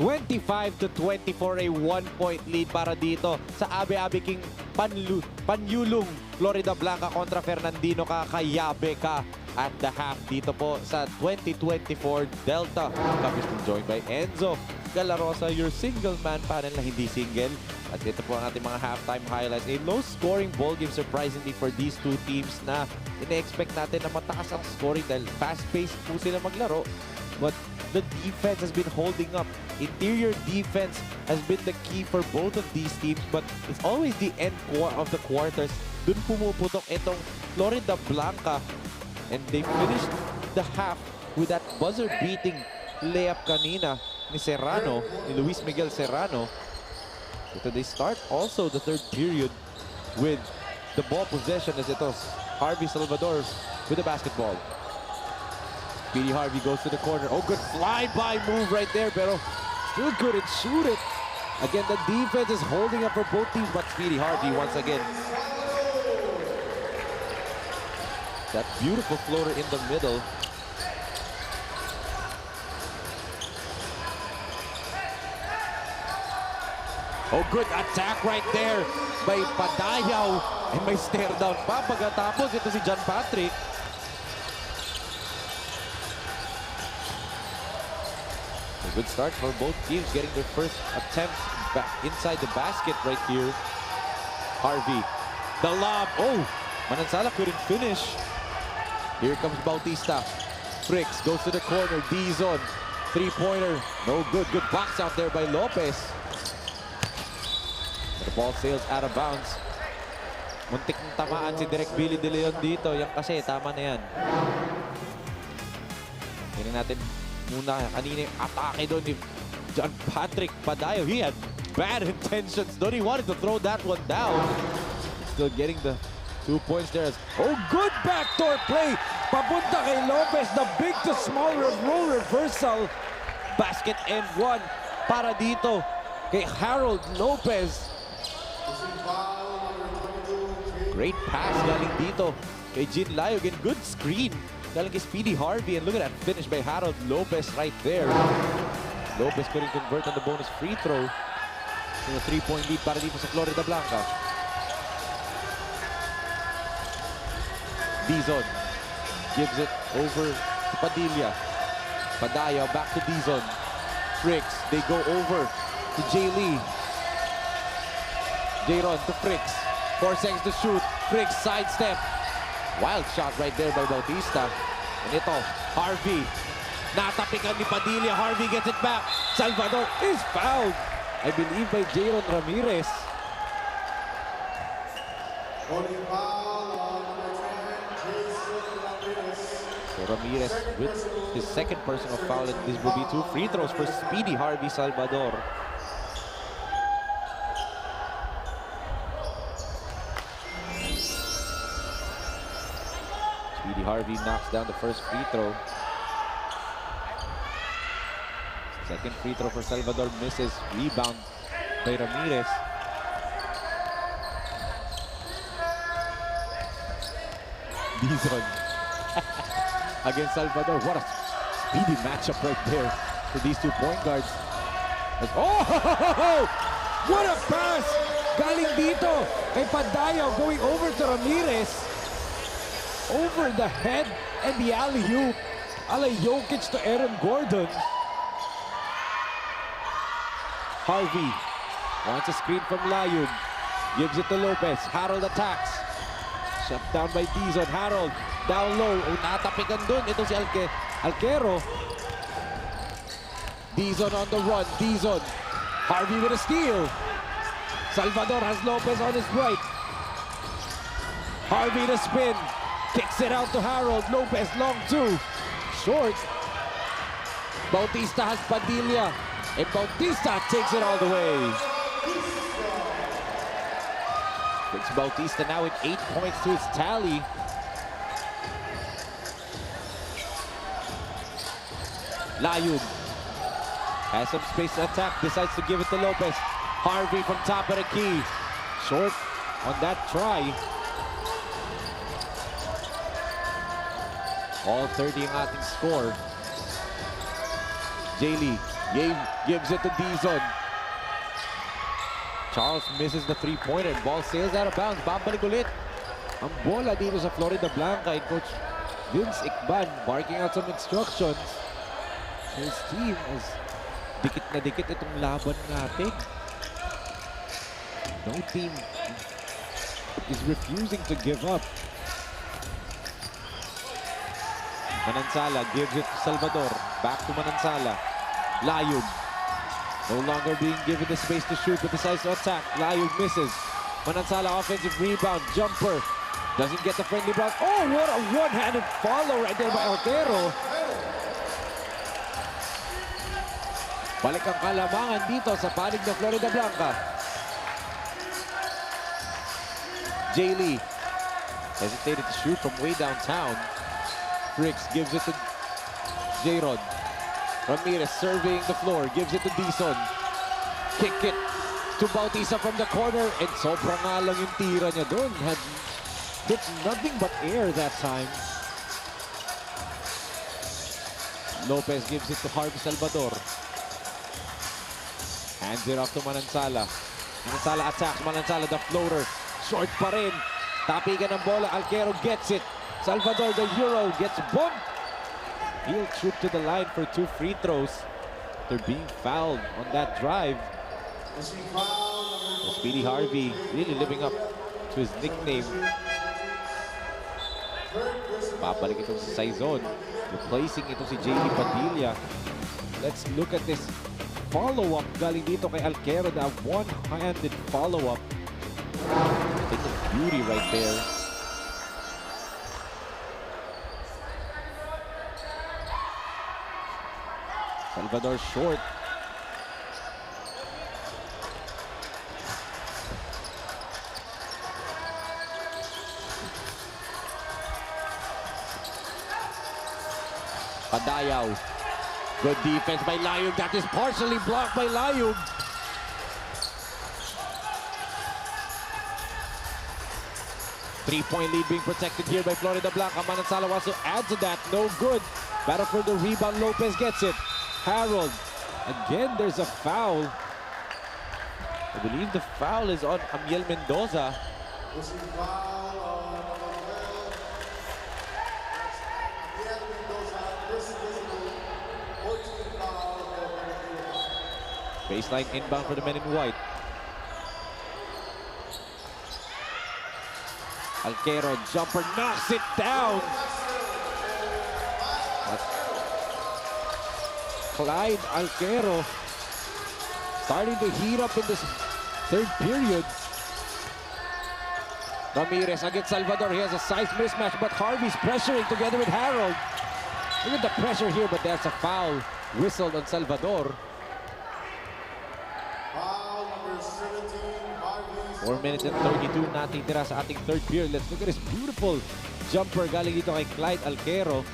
25-24, a 1-point lead para dito sa Abe Abe King Panyulung Floridablanca kontra Fernandino Kayabe at the half dito po sa 2024 Delta Cup is joined by Enzo Galarosa, your single man panel na hindi single. At ito po ang ating mga halftime highlights. A low-scoring ball game surprisingly for these two teams na ina-expect natin na mataas ang scoring dahil fast-paced po sila maglaro. But the defense has been holding up. Interior defense has been the key for both of these teams, but it's always the end of the quarters. Dun pumuputok itong Floridablanca, and they finished the half with that buzzer-beating layup kanina ni Serrano, ni Luis Miguel Serrano. So they start also the third period with the ball possession as ito Harvey Salvador with the basketball. Speedy Harvey goes to the corner. Oh, good fly-by move right there, pero still couldn't shoot it. Again, the defense is holding up for both teams, but Speedy Harvey once again. That beautiful floater in the middle. Oh, good attack right there by Padayaw. And may stare down pa. Pagkatapos, ito si John Patrick. A good start for both teams, getting their first attempts back inside the basket right here. Harvey, the lob. Oh, Manansala couldn't finish. Here comes Bautista. Fricks goes to the corner. D-zone. Three-pointer. No good. Good box out there by Lopez. The ball sails out of bounds. Muntik ng tamaan si Direk Billy De Leon dito. Yan kasi, tama na yan. Tingnan natin muna kanina yung atake doon ni John Patrick Padayo. He had bad intentions doon. He wanted to throw that one down. Still getting the 2 points there. Oh, good backdoor play. Papunta kay Lopez. The big to small roll reversal. Basket and one para dito kay Harold Lopez. Great pass galing dito kay Jin Layo. Again, good screen galing kay Speedy Harvey. And look at that finish by Harold Lopez right there. Lopez couldn't convert on the bonus free throw. So a 3-point lead para dito sa Floridablanca. D-zone gives it over to Padilla. Padayo back to D-zone. Fricks, they go over to Jay Lee. Jayron to Fricks. 4 seconds to shoot. Fricks sidestep. Wild shot right there by Bautista. And ito, Harvey. Natapikan ni Padilla. Harvey gets it back. Salvador is fouled, I believe, by Jayron Ramirez. So Ramirez with his second personal foul, and this will be 2 free throws for Speedy Harvey Salvador. Speedy Harvey knocks down the first free throw. Second free throw for Salvador misses. Rebound by Ramirez. D-zone against Salvador. What a speedy matchup right there for these 2 point guards. Oh! What a pass! Galing dito kay Padayo, going over to Ramirez. Over the head and the alley-oop. Alay Jokic to Aaron Gordon. Harvey wants a screen from Layun. Gives it to Lopez. Harold attacks. Shut down by D-zone. Harold down low. Natapikan dun. Ito si Alquero. D-zone on the run. D-zone. Harvey with a steal. Salvador has Lopez on his right. Harvey to spin. Kicks it out to Harold. Lopez long 2. Short. Bautista has Padilla. And Bautista takes it all the way. It's Bautista now with 8 points to his tally. Layun has some space to attack. Decides to give it to Lopez. Harvey from top of the key. Short on that try. All 30 ang ating score. Jay Lee Gabe gives it to Dizon. Charles misses the three-pointer. Ball sails out of bounds. Babalik ulit ang bola dito sa Floridablanca. And Coach Vince Icban barking out some instructions. His team is dikit na dikit itong laban natin. No team is refusing to give up. Manansala gives it to Salvador. Back to Manansala. Layug. No longer being given the space to shoot, but decides to attack. Layug misses. Manansala offensive rebound. Jumper. Doesn't get the friendly block. Oh, what a one-handed follow right there by Altero. Balik ang kalamangan dito sa panig ng Floridablanca. Jay Lee hesitated to shoot from way downtown. Bricks gives it to J-Rod. Ramirez surveying the floor, gives it to Dizon. Kick it to Bautista from the corner, and sobrang nga lang yung tira niya doon. Had hit nothing but air that time. Lopez gives it to Harvey Salvador. Hands it off to Manansala. Manansala attacks. Manansala, the floater. Short pa rin. Tapigan ng bola. Alquero gets it. Salvador, the Euro, gets bumped. He'll shoot to the line for 2 free throws. They're being fouled on that drive. Speedy Harvey really living up to his nickname. Babalik ito si Saizon. Replacing ito si J.D. Padilla. Let's look at this follow-up galing dito kay Alquero. The one-handed follow-up. It's a beauty right there. Salvador short. Padayaw. Good defense by Layug. That is partially blocked by Layug. Three-point lead being protected here by Floridablanca. Manansala wants to add to that. No good. Battle for the rebound. Lopez gets it. Harold. Again, there's a foul. I believe the foul is on Amiel Mendoza. Baseline inbound for the men in white. Alquero jumper knocks it down. Clyde Alquero starting to heat up in this third period. Ramirez against Salvador. He has a size mismatch, but Harvey's pressuring together with Harold. Look at the pressure here, but there's a foul whistled on Salvador. 4 minutes and 32 natitira sa ating third period. Let's look at this beautiful jumper galing dito kay Clyde Alquero.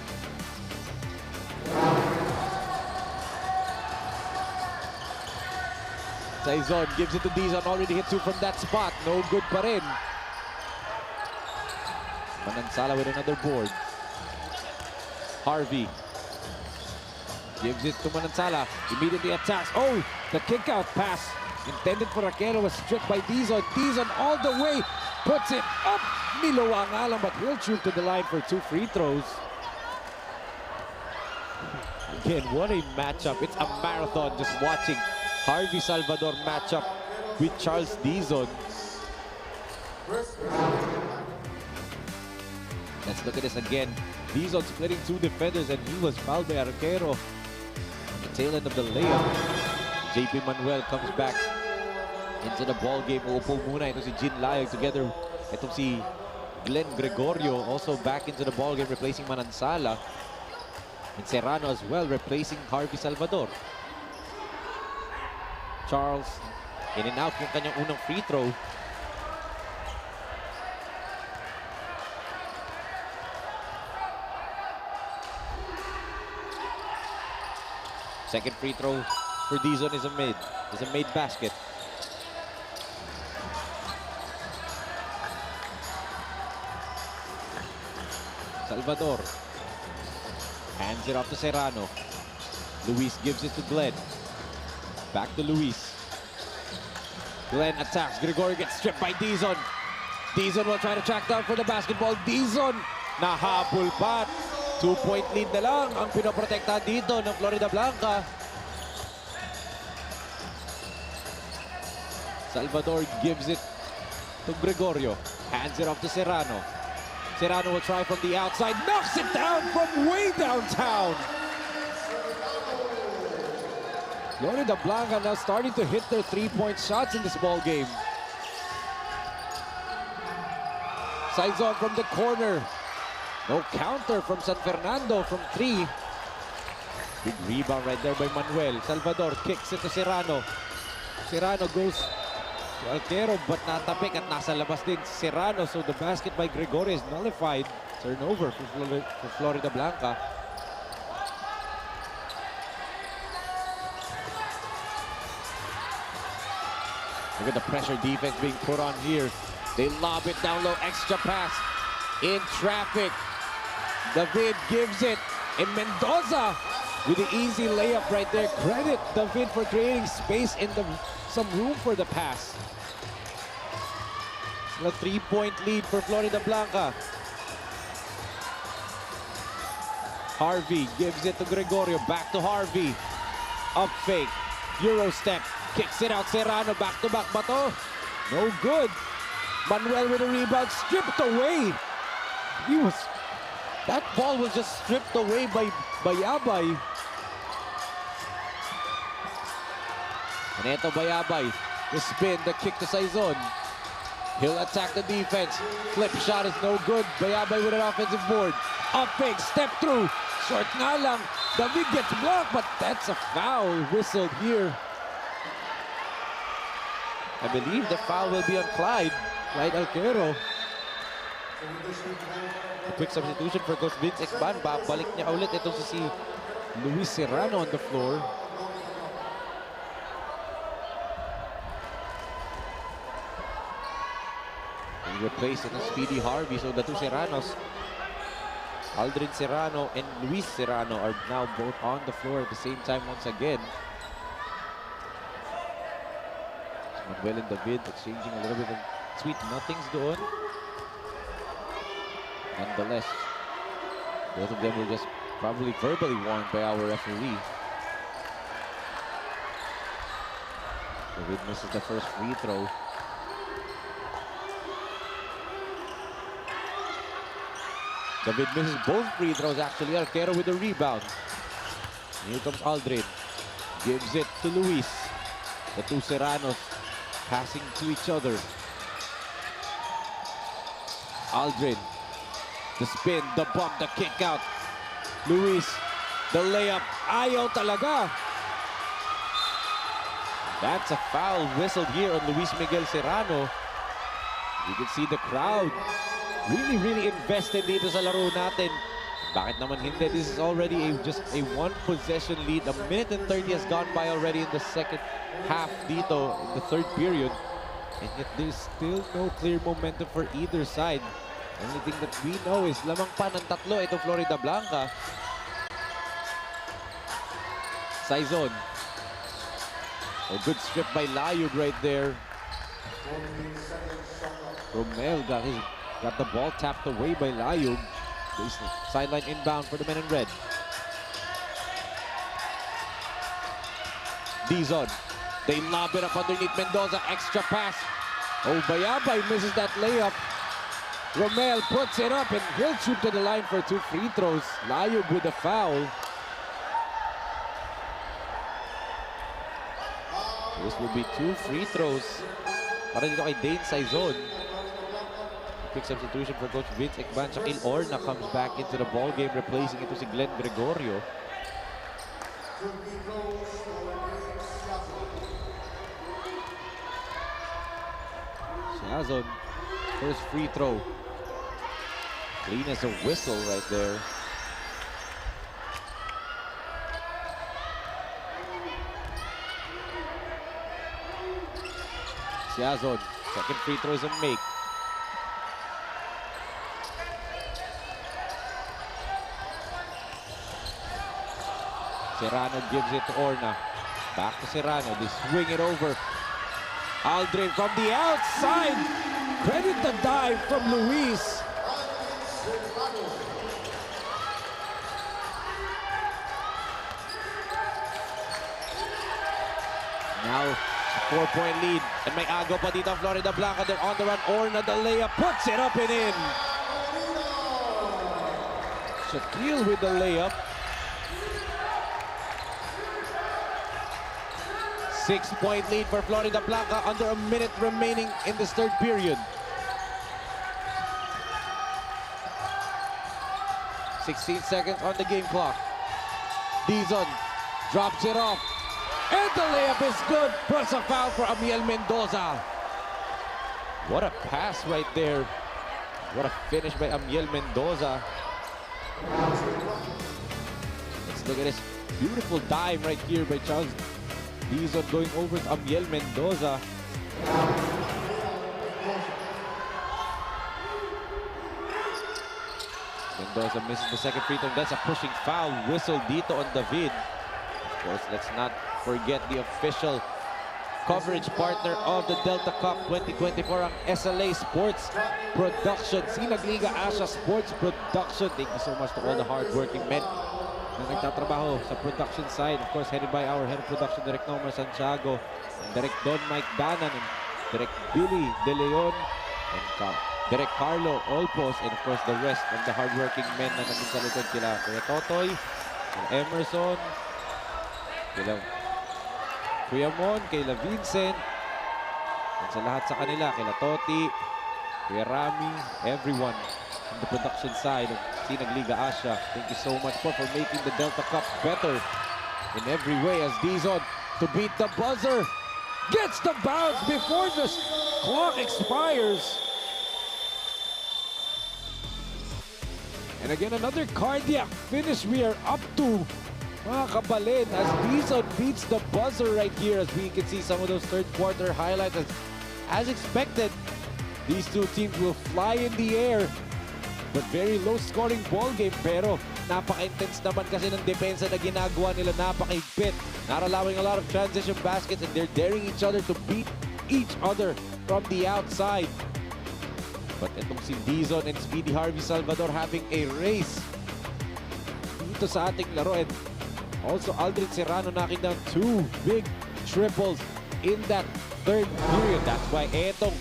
Saizon gives it to Dizon, already hit 2 from that spot. No good pa rin. Manansala with another board. Harvey gives it to Manansala. Immediately attacks. Oh, the kick-out pass intended for Aquero was stripped by Dizon. Dizon all the way, puts it up. Niluwa nga lang, but he'll shoot to the line for 2 free throws. Again, what a matchup. It's a marathon just watching Harvey Salvador match up with Charles Dizon. Let's look at this again. Dizon splitting 2 defenders, and he was fouled by Arquero on the tail end of the layup. JP Manuel comes back into the ball game. Uupo muna ito si Jin Layog together. Itong si Glenn Gregorio also back into the ball game, replacing Manansala. And Serrano as well, replacing Harvey Salvador. Charles, in and out yung kanyang unang free throw. Second free throw for Dizon is a made basket. Salvador hands it off to Serrano. Luis gives it to Glenn. Back to Luis. Glenn attacks. Gregorio gets stripped by Dizon. Dizon will try to track down for the basketball. Dizon nahabol pa. 2-point lead na lang ang pinoprotektahan dito ng Floridablanca. Salvador gives it to Gregorio. Hands it off to Serrano. Serrano will try from the outside. Knocks it down from way downtown. Floridablanca now starting to hit their three-point shots in this ball game. Sides on from the corner. No counter from San Fernando from 3. Big rebound right there by Manuel. Salvador kicks it to Serrano. Serrano goes to Alquero but natapik at nasa labas din si Serrano. So the basket by Gregorio is nullified. Turnover for Floridablanca. Look at the pressure defense being put on here. They lob it down low, extra pass in traffic. David gives it, and Mendoza with the easy layup right there. Credit David for creating space in some room for the pass. A 3-point lead for Floridablanca. Harvey gives it to Gregorio, back to Harvey. Up fake, Euro step. Kicks it out, Serrano, back-to-back bato. No good. Manuel with a rebound, stripped away. That ball was just stripped away by Bayabay. And eto Bayabay, the spin, the kick to Saizon. He'll attack the defense. Flip shot is no good. Bayabay with an offensive board. Up fake, step through. Short nga lang. David gets blocked, but that's a foul whistled here. I believe the foul will be on Clyde Alquero. A quick substitution for Coach Vince Ekban. Babalik niya ulit ito si Luis Serrano on the floor. And replaced in a Speedy Harvey. So the two Serranos, Aldrin Serrano and Luis Serrano, are now both on the floor at the same time once again. Manuel and David exchanging a little bit of sweet nothings doon. Nonetheless, both of them were just probably verbally warned by our referee. David misses the first free throw. David misses both free throws actually. Alquero with the rebound. Here comes Aldrin. Gives it to Luis. The two Serranos passing to each other. Aldrin, the spin, the bump, the kick out. Luis, the layup. Ayaw talaga. That's a foul whistled here on Luis Miguel Serrano. You can see the crowd really invested dito sa laro natin. Bakit naman hindi? This is already just a one-possession lead. A minute and 30 has gone by already in the second half dito, in the third period. And yet there's still no clear momentum for either side. Only thing that we know is lamang pa ng tatlo ito Floridablanca. Saizon. A good strip by Layug right there. Romel got the ball tapped away by Layug. Sideline inbound for the men in red. Dizon. They lob it up underneath Mendoza. Extra pass. Oh, Bayabay misses that layup. Romel puts it up and he'll shoot to the line for 2 free throws. Layug with a foul. This will be 2 free throws para dito kay Dane Saizon. Quick substitution for Coach Vince Ekban. Shaquille Orna comes back into the ball game, replacing ito si Glenn Gregorio. Siazon, first free throw. Clean as a whistle right there. Siazon, second free throw is a make. Serrano gives it to Orna. Back to Serrano. They swing it over. Aldrin from the outside. Credit the dive from Luis. Now, a 4-point lead. And may agaw pa dito ang Floridablanca. They're on the run. Orna, the layup, puts it up and in. Shaquille with the layup. 6-point lead for Floridablanca. Under a minute remaining in this third period. 16 seconds on the game clock. Dizon drops it off. And the layup is good. Plus a foul for Amiel Mendoza. What a pass right there. What a finish by Amiel Mendoza. Let's look at this beautiful dive right here by Charles Dizon going over to Amiel Mendoza. Mendoza misses the second free throw. That's a pushing foul whistle dito on David. Of course, let's not forget the official coverage partner of the Delta Cup 2024, ang SLA Sports Production. Sinagliga Asia Sports Production. Thank you so much to all the hardworking men na nagtatrabaho sa production side. Of course, headed by our head of production, Direk Nomar Santiago, and Direk Don Mike Danan, and Direk Billy De Leon, and Direk Carlo Olpos, and of course, the rest of the hardworking men na nandun sa likod kila Kuya Totoy, kila Emerson, kila Kuya Mon, kila Vincent, at sa lahat sa kanila, kila Toti, Kuya Rami, everyone on the production side of Sinagliga Asia. Thank you so much for making the Delta Cup better in every way, as Dizon to beat the buzzer. Gets the bounce before the clock expires. And again, another cardiac finish we are up to. Mga kabalin, as Dizon beats the buzzer right here, as we can see some of those third quarter highlights. As expected, these two teams will fly in the air, but very low scoring ball game. Pero napaka-intense naman kasi ng depensa na ginagawa nila, napaka-higpit. Not allowing a lot of transition baskets, and they're daring each other to beat each other from the outside. But itong si Dizon and Speedy Harvey Salvador having a race dito sa ating laro. And also, Aldrin Serrano knocking down 2 big triples in that third period. That's why etong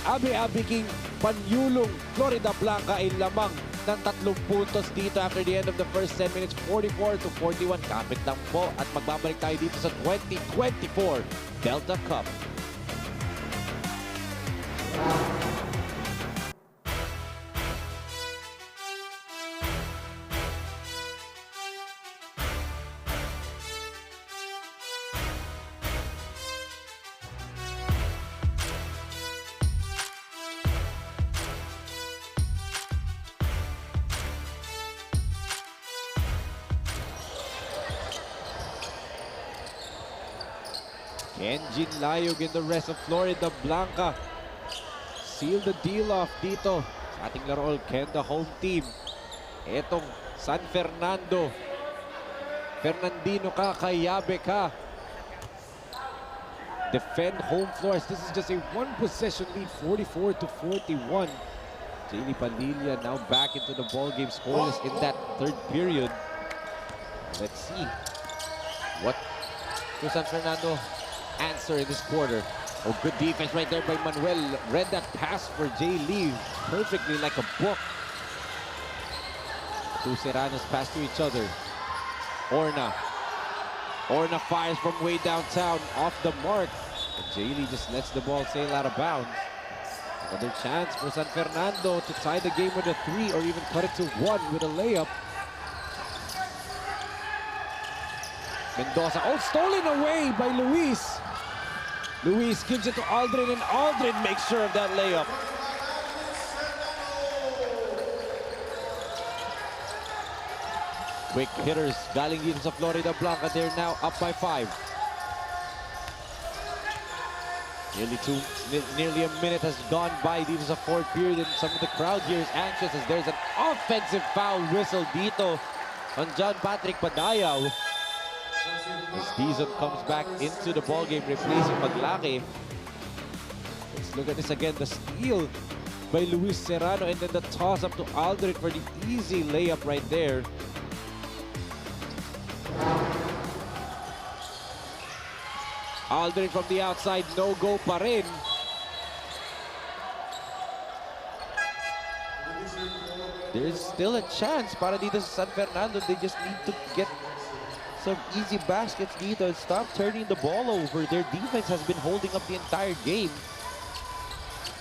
Abe Abe King Panyulung Floridablanca ay lamang ng 3 puntos dito after the end of the first 10 minutes. 44-41. Kapit lang po at magbabalik tayo dito sa 2024 Delta Cup. Kenjin Layog and the rest of Floridablanca seal the deal off dito sa ating laro Kenda home team. Etong San Fernando, Fernandino ka, Kayabe ka. Defend home floors. This is just a one possession lead, 44-41. Jaylee Padilla now back into the ball game, scoreless in that third period. Let's see what San Fernando answer in this quarter. Oh, good defense right there by Manuel. Read that pass for Jay Lee perfectly like a book. Two Serranos pass to each other. Orna fires from way downtown, off the mark. And Jay Lee just lets the ball sail out of bounds. Another chance for San Fernando to tie the game with a 3 or even cut it to 1 with a layup. Mendoza, oh, stolen away by Luis. Luis gives it to Aldrin, and Aldrin makes sure of that layup. Quick hitters galing dito sa Floridablanca. They're now up by 5. Nearly a minute has gone by dito sa fourth period, and some of the crowd here is anxious as there's an offensive foul whistle dito on John Patrick Padayaw. As Dizon comes back into the ballgame, replacing Maglaki. Let's look at this again. The steal by Luis Serrano, and then the toss up to Aldrin for the easy layup right there. Aldrin from the outside, no-go pa rin. There's still a chance para dito sa San Fernando. They just need to get some easy baskets dito and stop turning the ball over. Their defense has been holding up the entire game.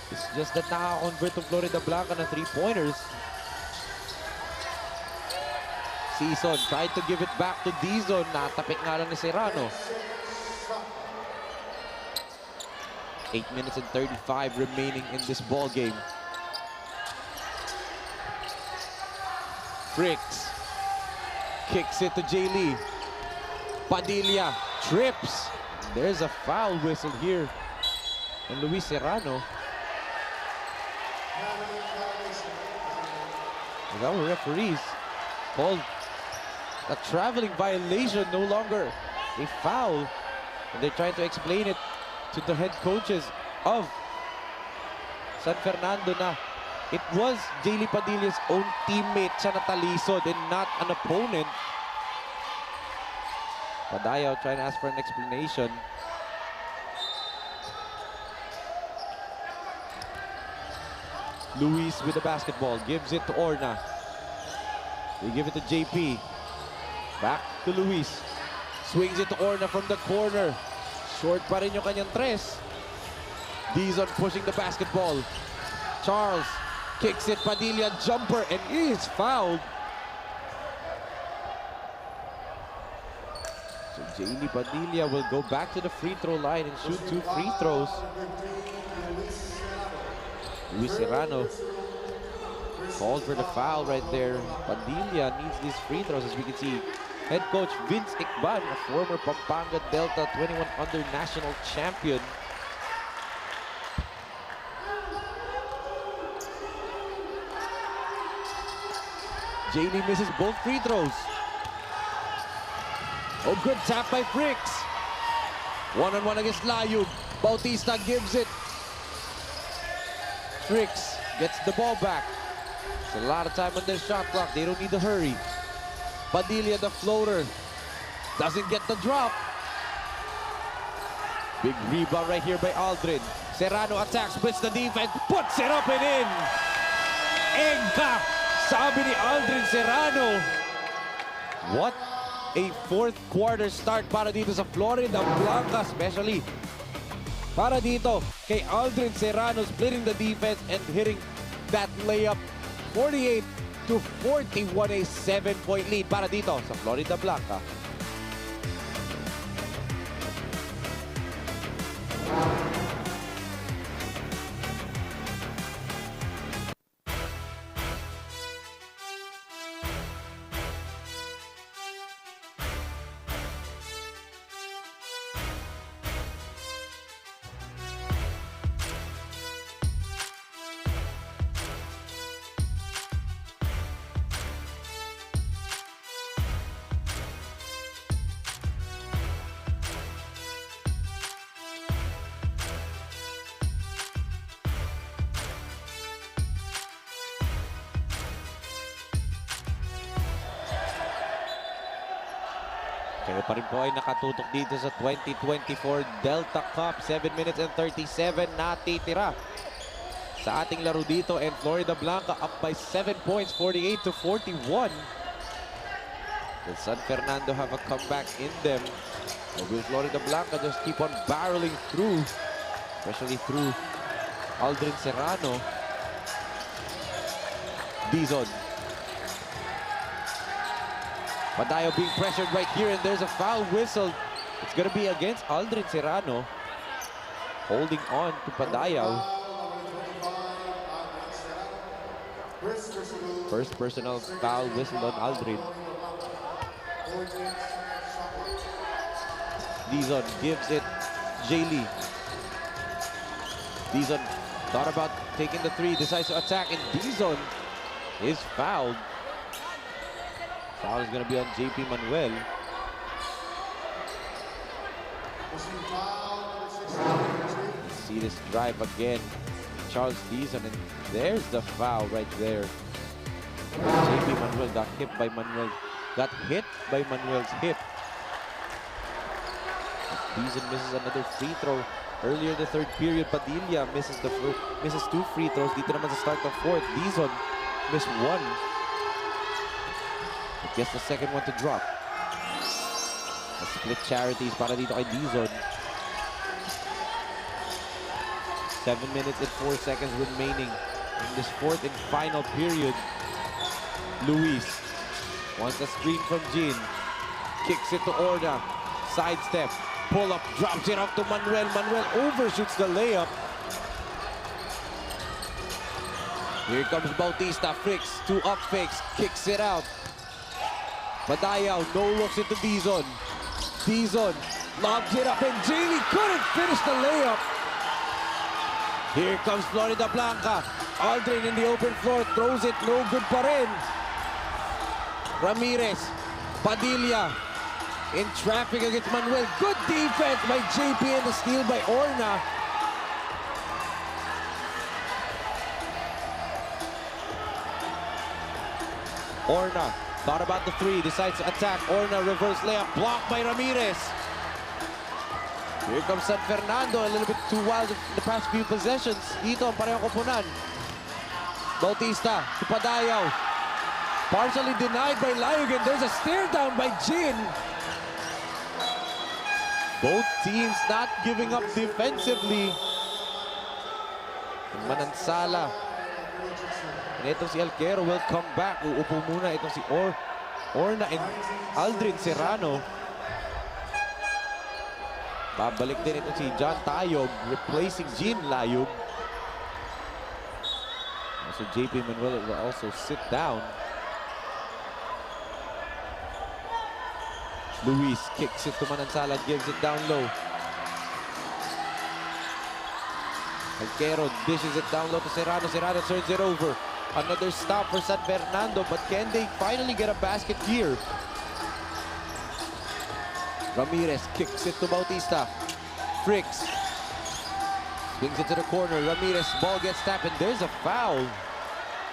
It's just that nakaka-convert to Floridablanca na three-pointers. Season tried to give it back to Dizon. Natapik nga lang ni Serrano. 8 minutes and 35 remaining in this ball game. Fricks kicks it to Jay Lee. Padilla trips. There's a foul whistle here. And Luis Serrano. Our referees called a traveling violation, no longer a foul. And they're trying to explain it to the head coaches of San Fernando na it was Jaylee Padilla's own teammate siya natalisod and not an opponent. Padayaw trying to ask for an explanation. Luis with the basketball, gives it to Orna. They give it to JP. Back to Luis. Swings it to Orna from the corner. Short pa rin yung kanyang tres. Dizon pushing the basketball. Charles kicks it, Padilla, jumper, and is fouled. So Jaylee Padilla will go back to the free throw line and shoot 2 free throws. Luis Serrano called for the foul right there. Padilla needs these free throws, as we can see. Head coach Vince Icban, a former Pampanga Delta 21 under national champion. Jaylee misses both free throws. Oh, good tap by Fricks. One-on-one against Layub. Bautista gives it. Fricks gets the ball back. It's a lot of time on their shot clock. They don't need to hurry. Padilla, the floater. Doesn't get the drop. Big rebound right here by Aldrin. Serrano attacks, splits the defense, puts it up and in. Egga! Sabi ni Aldrin Serrano. What a fourth quarter start para dito sa Floridablanca, especially para dito kay Aldrin Serrano, splitting the defense and hitting that layup. 48-41, a 7-point lead para dito sa Floridablanca. Kayo pa rin po ay nakatutok dito sa 2024 Delta Cup. 7 minutes and 37 natitira sa ating laro dito. And Floridablanca up by 7 points, 48-41. Will San Fernando have a comeback in them? Or will Floridablanca just keep on barreling through, especially through Aldrin Serrano? Dizon. Padayaw being pressured right here, and there's a foul whistle. It's going to be against Aldrin Serrano. Holding on to Padayaw. First personal foul whistle on Aldrin. Dizon gives it Jay Lee. Dizon thought about taking the three, decides to attack, and Dizon is fouled. Foul is going to be on JP Manuel. See this drive again. Charles Dizon, and there's the foul right there. JP Manuel got hit by Manuel's hip. Dizon misses another free throw. Earlier in the third period, Padilla misses two free throws. Dito naman sa start of fourth, Dizon missed one. But gets the second one to drop. A split charities para dito kay Dizon. 7 minutes and 4 seconds remaining in this fourth and final period. Luis wants a screen from Jean. Kicks it to Orna. Sidestep. Pull up. Drops it off to Manuel. Manuel overshoots the layup. Here comes Bautista. Fricks. Two up fakes. Kicks it out. Padayaw. No looks into Dizon. Dizon lobs it up, and Jamie couldn't finish the layup. Here comes Floridablanca. Aldrin in the open floor. Throws it. No good pa rin. Ramirez. Padilla. In traffic against Manuel. Good defense by JP and the steal by Orna. Orna thought about the three. Decides to attack. Orna reverse layup. Blocked by Ramirez. Here comes San Fernando, a little bit too wild in the past few possessions. Dito ang parehong koponan. Bautista to Padayaw. Partially denied by Layugan. There's a stare down by Jin. Both teams not giving up defensively. Manansala. And itong si Alquero will come back. Uupo muna itong si Orna and Aldrin Serrano. Babalik din ito si John Tayog, replacing Jean Layug. So JP Manuel will also sit down. Luis kicks it to Manansala, gives it down low. Alquero dishes it down low to Serrano. Serrano turns it over. Another stop for San Fernando, but can they finally get a basket here? Ramirez kicks it to Bautista. Fricks swings it to the corner. Ramirez, ball gets tapped, and there's a foul.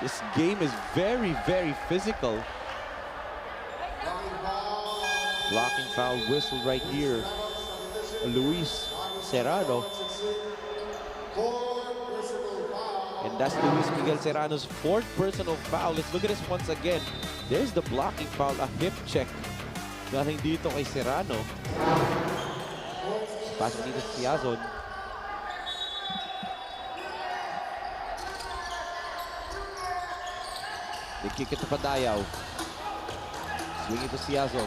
This game is very, very physical. Blocking foul whistle right here. Luis Serrano. And that's Luis Miguel Serrano's fourth personal foul. Let's look at this once again. There's the blocking foul, a hip check. Galing dito kay Serrano. Pasok dito si Yazon. They kick it to Padayaw. Swing it to si Yazon.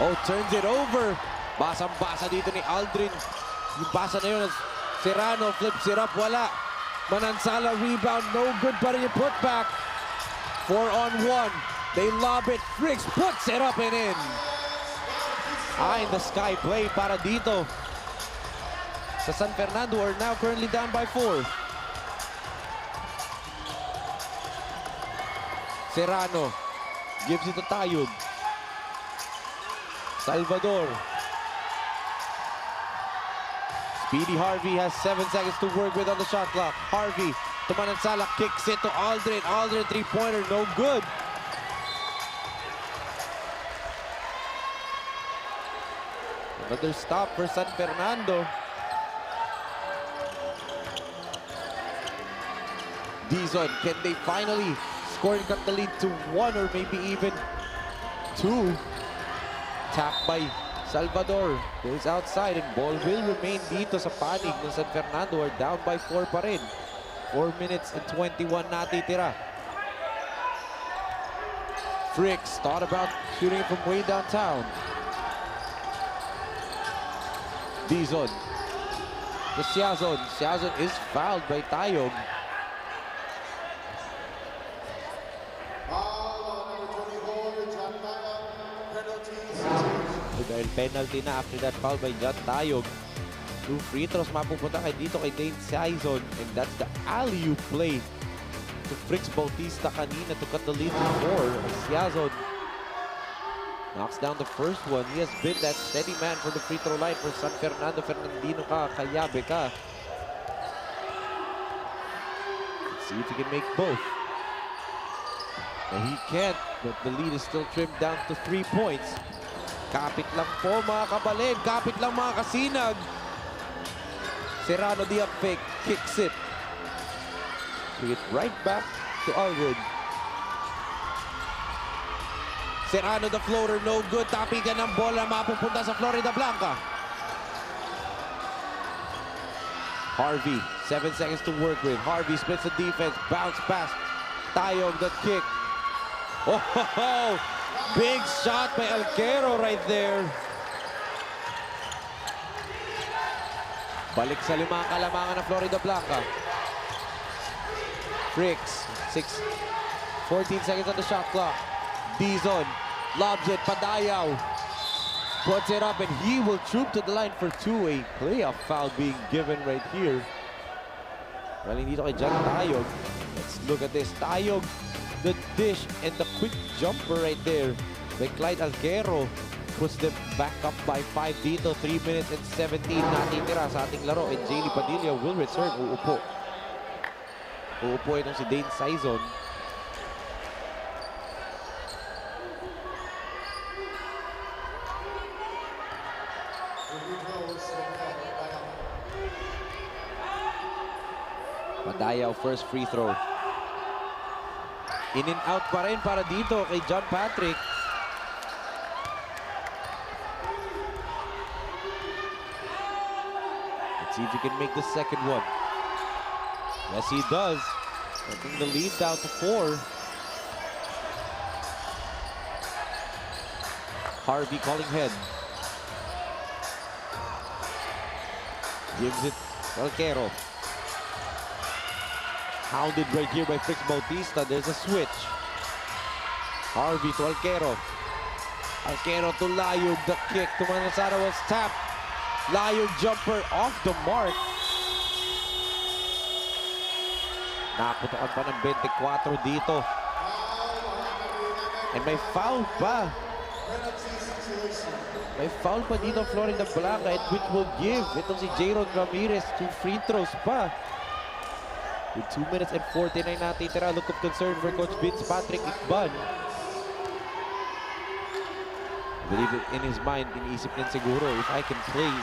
Oh, turns it over. Basang-basa dito ni Aldrin. Yung basa na yun, Serrano flips it up, wala. Manansala rebound, no good pa rin yung putback. 4-on-1. They lob it. Fricks puts it up and in. Eye in the sky play para dito sa San Fernando, are now currently down by 4. Serrano gives it to Tayug. Salvador. Speedy Harvey has 7 seconds to work with on the shot clock. Harvey to Manansala, kicks it to Aldrin. Aldrin three-pointer, no good. Another stop for San Fernando. Dizon, can they finally score and cut the lead to 1 or maybe even 2? Tapped by Salvador. Goes outside and ball will remain dito sa panig ng San Fernando. Are down by 4 pa rin. 4 minutes and 21 natitira. Fricks thought about shooting from way downtown. Dizon. To Siazon. Siazon is fouled by Tayog. Dahil penalty na after that foul by John Tayog. 2 free throws mapupunta dito kay Dane Siazon. And that's the alley-oop play to Fricks Bautista kanina to cut the lead to 4. Siazon Knocks down the first one. He has been that steady man for the free throw line for San Fernando. Fernandino ka, Kayabe ka. Let's see if he can make both. No, he can't, but the lead is still trimmed down to 3 points. Kapit lang po mga kabalin. Kapit lang mga kasinag. Serrano the up fake, kicks it. Bring it right back to Alwood. Serrano the floater, no good. Tapigan ng bola, mapupunta sa Floridablanca. Harvey, 7 seconds to work with. Harvey splits the defense, bounce pass. Tayog the kick. Oh, ho, ho. Big shot by Alquero right there. Balik sa limang kalamangan ng Floridablanca. Fricks, 14 seconds on the shot clock. Dizon, lobs it, Padayaw. Puts it up and he will troop to the line for 2. A playoff foul being given right here. Galing dito kay John Tayog. Let's look at this. Tayog, the dish and the quick jumper right there by Clyde Alquero. Puts them back up by 5 dito. 3 minutes and 17 natitira sa ating laro. And Jaylee Padilla will return. Uupo. Uupo itong si Dane Saizon. Padayaw, first free throw. In and out pa rin para dito kay John Patrick. Let's see if he can make the second one. Yes, he does. Taking the lead down to 4. Harvey calling head. Gives it to Alquero. Hounded right here by Fricks Bautista. There's a switch. Harvey to Alquero. Alquero to Layug. The kick to Manasara was tapped. Layug jumper off the mark. Naputokan pa ng 24 dito. And may foul pa. May foul pa dito ang Floridablanca, and which will give itong si Jayron Ramirez 2 free throws pa. With 2 minutes and 49 natitira, look of concern for Coach Vince Patrick Ikban. I believe in his mind, iniisip niyan siguro, if I can play,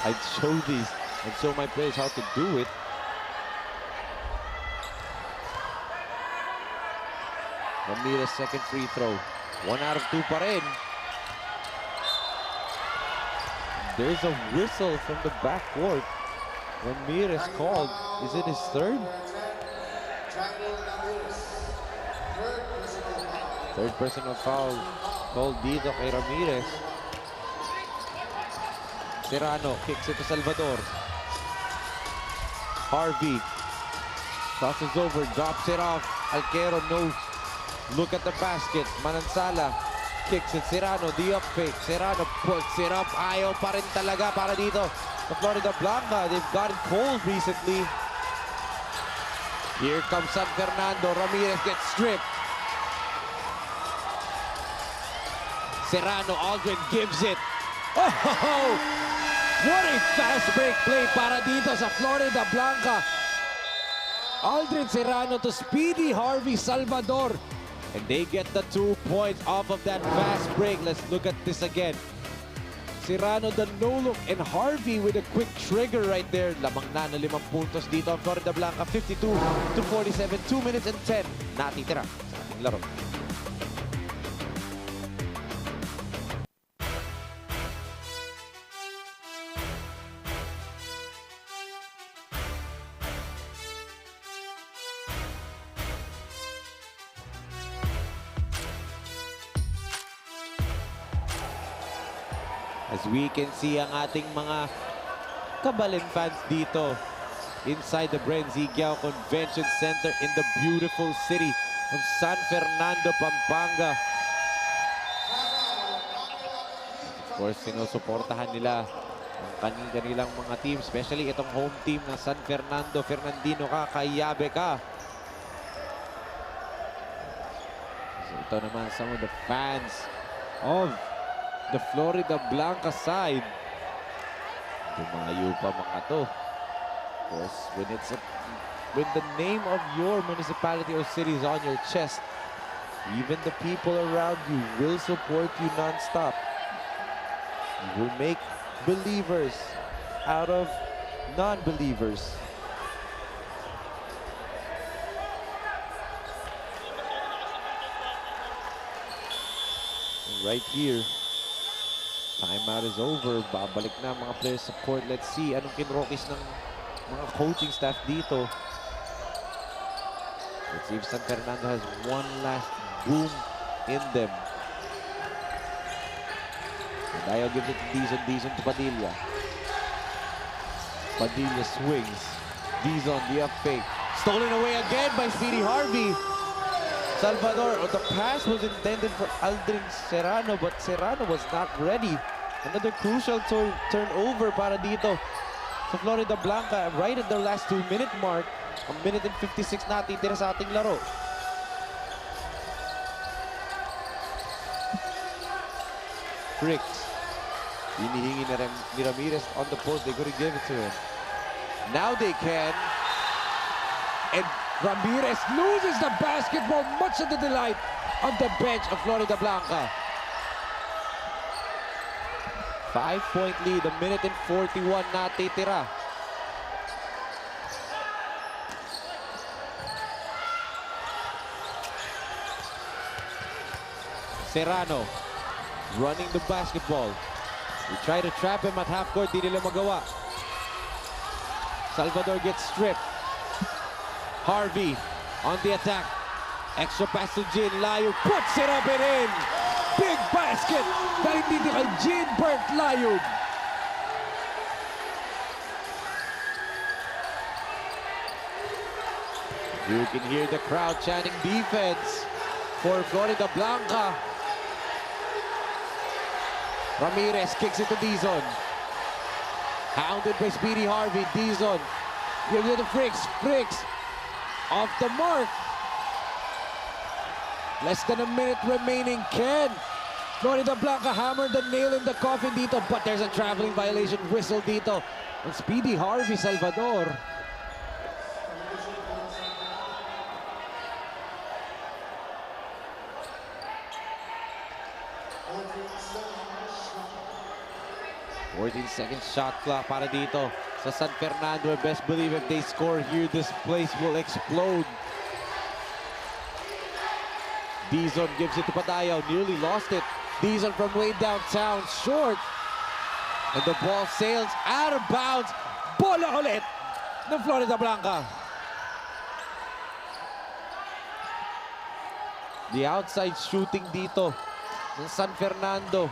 I'd show these and show my players how to do it. Ramirez second free throw. 1 out of 2 pa rin. There's a whistle from the backcourt. Ramirez called. Is it his third? Third personal foul called dito kay Ramirez. Serrano kicks it to Salvador. Harvey tosses over, drops it off. Alquero, no look at the basket. Manansala kicks it. Serrano, the up fake. Serrano puts it up. Ayaw pa rin talaga para dito sa Floridablanca. They've gotten cold recently. Here comes San Fernando. Ramirez gets stripped. Serrano, Aldrin gives it. Oh! What a fast break play para dito sa Floridablanca. Aldrin Serrano to Speedy Harvey Salvador. And they get the 2 points off of that fast break. Let's look at this again. Serrano the no-look and Harvey with a quick trigger right there. Lamang na 5 puntos dito ang Floridablanca. 52-47, 2 minutes and 10 natitira sa ating laro. As we can see ang ating mga kabalin fans dito inside the BREN GUIAO Convention Center in the beautiful city of San Fernando, Pampanga. Of course, sinusuportahan nila ang kanilang mga team, especially itong home team ng San Fernando. Fernandino ka, Kayabe ka. So ito naman some of the fans of the Floridablanca side. Dumayo pa mga to. Because when the name of your municipality or city is on your chest, even the people around you will support you non-stop. You will make believers out of non-believers. Right here, timeout is over. Babalik na mga players support. Let's see anong kinrokis ng mga coaching staff dito. Let's see if San Fernando has one last boom in them. Dayo gives it to Dizon. Dizon to Padilla. Padilla swings. Dizon, the up fake. Stolen away again by Speedy Harvey. Salvador, the pass was intended for Aldrin Serrano, but Serrano was not ready. Another crucial turnover para dito sa Floridablanca right at the last 2-minute mark. A minute and 56 na titira sa ating laro. Fricks. Hinihingi ni Ramirez on the post. They couldn't give it to him. Now they can. And Ramirez loses the basketball, much to the delight of the bench of Floridablanca. 5-point lead, a minute and 41 na titira. Serrano running the basketball. We try to trap him at half court, di nila magawa. Salvador gets stripped. Harvey on the attack. Extra pass to Jin. Layo puts it up and in. Big basket. Galing dito kay Jin Bert Layog. You can hear the crowd chanting defense for Floridablanca. Ramirez kicks it to Dizon. Hounded by Speedy Harvey. Dizon gives it to Fricks. Fricks off the mark. Less than a minute remaining. Ken Floridablanca hammered the nail in the coffin dito, but there's a traveling violation whistle dito on Speedy Harvey Salvador. Second shot clock para dito sa San Fernando. Best believe if they score here, this place will explode. Dizon gives it to Padayaw, nearly lost it. Dizon from way downtown, short. And the ball sails out of bounds. Bola ulit ng Floridablanca. The outside shooting dito ng San Fernando,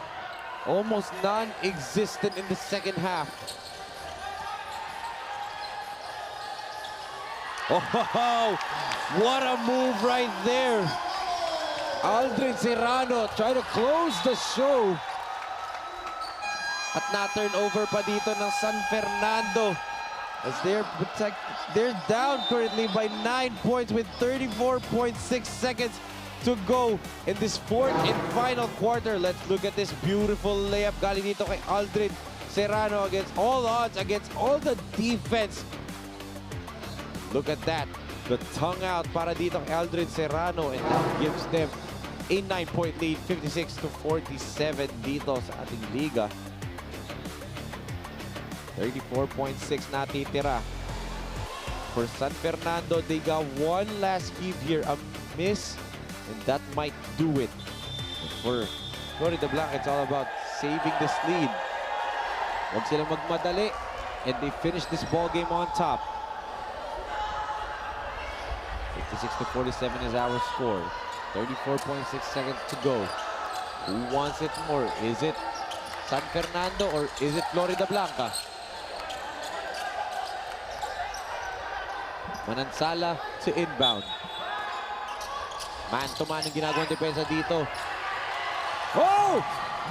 almost non-existent in the second half. Oh, what a move right there. Aldrin Serrano try to close the show. At na-turn over pa dito ng San Fernando. As they're down currently by 9 points with 34.6 seconds to go in this fourth and final quarter. Let's look at this beautiful layup galing dito kay Aldrin Serrano against all odds, against all the defense. Look at that. The tongue out para dito kay Aldrin Serrano, and that gives them a 9-point lead, 56-47 dito sa ating liga. 34.6 natitira. For San Fernando, they got one last heave here, a miss, and that might do it. But for Floridablanca, it's all about saving this lead. Huwag silang magmadali, and they finish this ball game on top. 56-47 is our score. 34.6 seconds to go. Who wants it more? Is it San Fernando or is it Floridablanca? Manansala to inbound. Man-to-man ang ginagawang depensa dito. Oh!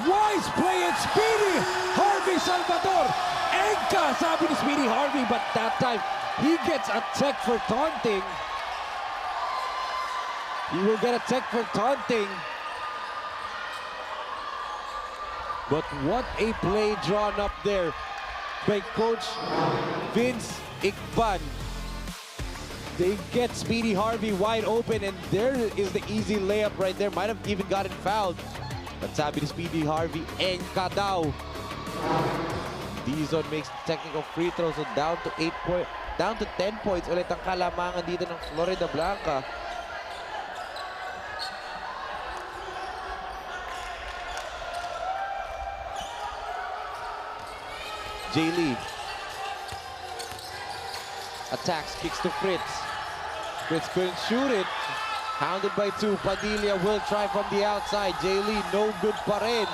Wise play and Speedy Harvey Salvador. Enka, sabi ni Speedy Harvey, but that time he gets a check for taunting. He will get a check for taunting. But what a play drawn up there by Coach Vince Ikban. They get Speedy Harvey wide open, and there is the easy layup right there. Might have even gotten fouled. But sabi ni Speedy Harvey, engka daw. Dizon makes technical free throw, so down to 10 points ulit ang kalamangan dito ng Floridablanca. J. Lee attacks, kicks to Fritz. Fritz couldn't shoot it. Hounded by 2. Padilla will try from the outside. J. Lee, no good pa rin.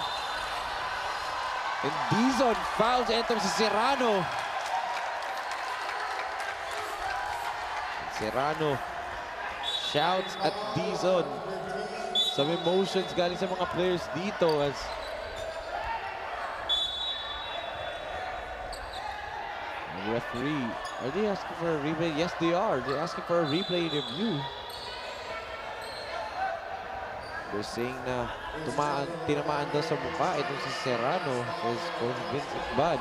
And Dizon fouls enter si Serrano. Serrano shouts at Dizon. Some emotions galing sa mga players dito as the referee. Are they asking for a replay? Yes, they are. They're asking for a replay review. They're saying na tinamaan daw sa mukha itong si Serrano as Coach Vince Ikban.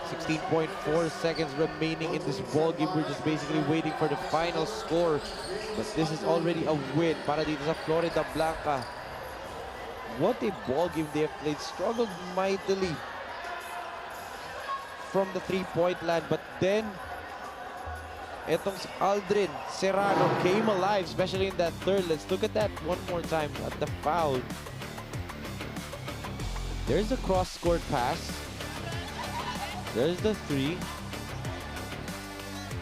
16.4 seconds remaining in this ball game. We're just basically waiting for the final score. But this is already a win para dito sa Floridablanca. What a ball game they have played. Struggled mightily from the three-point line, but then etong si Aldrin Serrano came alive, especially in that third. Let's look at that one more time at the foul. There's a cross-court pass. There's the 3.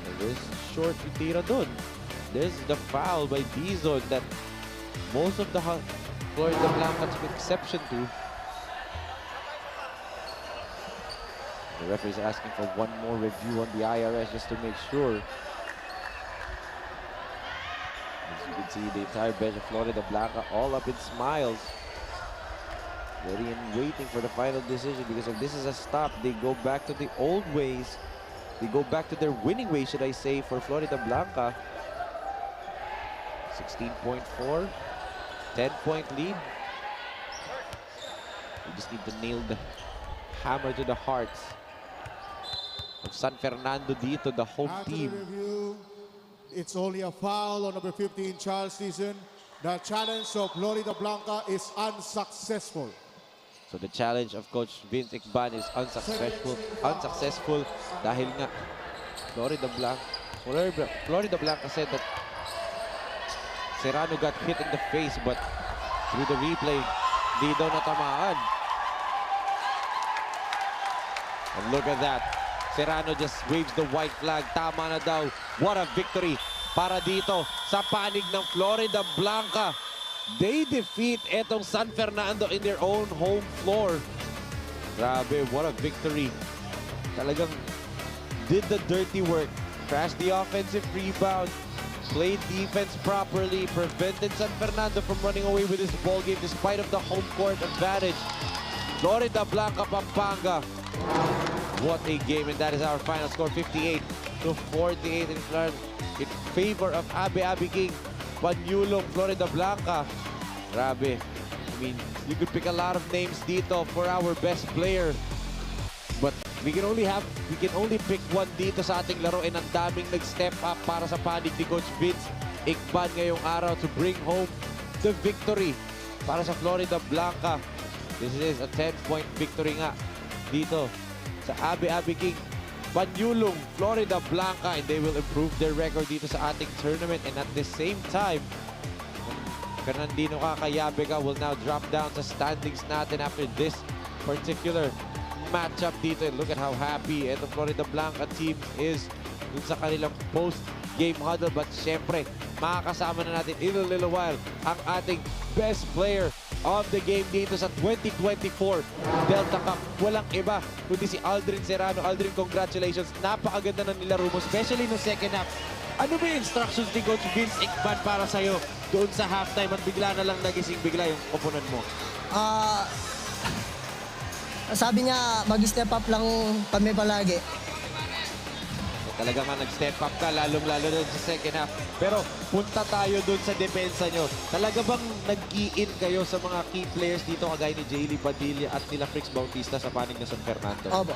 And there's short tira dun. There's the foul by Dizon that most of the Floridablanca took exception to. The referee is asking for one more review on the IRS just to make sure. As you can see, the entire bench of Floridablanca all up in smiles. Ready and waiting for the final decision, because if this is a stop, they go back to the old ways. They go back to their winning ways, should I say, for Floridablanca. 16.4, 10-point lead. We just need to nail the hammer to the hearts of San Fernando dito, the home After team. the review, it's only a foul on number 15, Charles Season. The challenge of Floridablanca is unsuccessful. So the challenge of Coach Vince Ikban is unsuccessful dahil nga Floridablanca said that Serrano got hit in the face, but through the replay, di daw natamaan. And look at that. Serrano just waves the white flag. Tama na daw. What a victory para dito sa panig ng Floridablanca. They defeat etong San Fernando in their own home floor. Grabe, what a victory. Talagang did the dirty work. Crashed the offensive rebound. Played defense properly. Prevented San Fernando from running away with this ball game despite of the home court advantage. Floridablanca, Pampanga. What a game, and that is our final score, 58-48 in favor of Abe Abe King. Panyulung Floridablanca. Grabe. I mean, you could pick a lot of names dito for our best player. But we can only pick one dito sa ating laro, and ang daming nag-step up para sa panig ni Coach Vince Ikban ngayong araw to bring home the victory para sa Floridablanca. This is a 10-point victory nga dito sa Abe Abe King. Panyulung Floridablanca, and they will improve their record dito sa ating tournament. And at the same time, Fernandino Kayabe will now drop down sa standings natin after this particular matchup dito. And look at how happy the Floridablanca team is dun sa kanilang post-game huddle. But syempre, makakasama na natin in a little while ang ating best player of the game dito sa 2024 Delta Cup. Walang iba kundi si Aldrin Serrano. Aldrin, congratulations. Napakaganda ng nilaro mo, especially no second half. Ano ba yung instructions ni Coach Vince Ikban para sa'yo doon sa halftime at bigla na lang nagising bigla yung opponent mo? Sabi niya, mag-step up lang kami palagi. Talaga nga nag-step up ka, lalong-lalo na sa second half. Pero punta tayo dun sa depensa nyo. Talaga bang nag-key-in kayo sa mga key players dito kagaya ni Jaylee Padilla at nila Frix Bautista sa panig na San Fernando? Opo.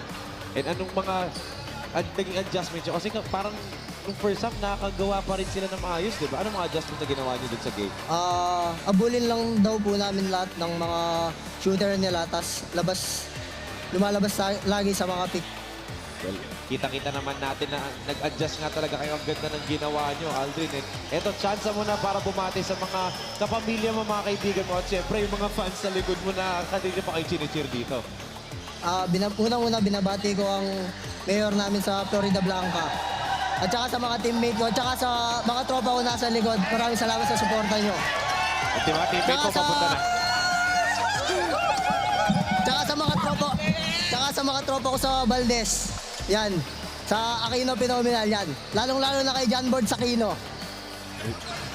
And anong mga naging adjustments nyo? Kasi parang nung first half, nakakagawa pa rin sila ng maayos, di ba? Anong mga adjustments na ginawa nyo dun sa game? Abulin lang daw po namin lahat ng mga shooter nila, tas lumalabas lagi sa mga pick. Well, kita-kita naman natin na nag-adjust nga talaga kayo. Ang ganda ng ginawa nyo, Aldrin. Eto, chance mo na para bumati sa mga kapamilya mo, mga kaibigan mo. At syempre, yung mga fans sa likod mo na kanina pa kayo chine-cheer dito. Unang-una, binabati ko ang mayor namin sa Floridablanca. At saka sa mga teammate ko, at saka sa mga tropa ko nasa likod. Maraming salamat sa suporta nyo. At yung mga teammate ko, papunta na. Tsaka sa mga tropa ko sa Valdez. Yan. Sa Aquino Phenomenal yan. Lalong-lalo na kay John Board Aquino.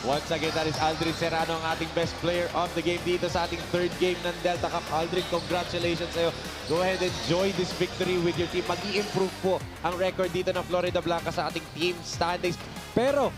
Once again, that is Aldrin Serrano, ang ating best player of the game dito sa ating third game ng Delta Cup. Aldrin, congratulations sa'yo. Go ahead and enjoy this victory with your team. Mag-i-improve po ang record dito ng Floridablanca sa ating team standings. Pero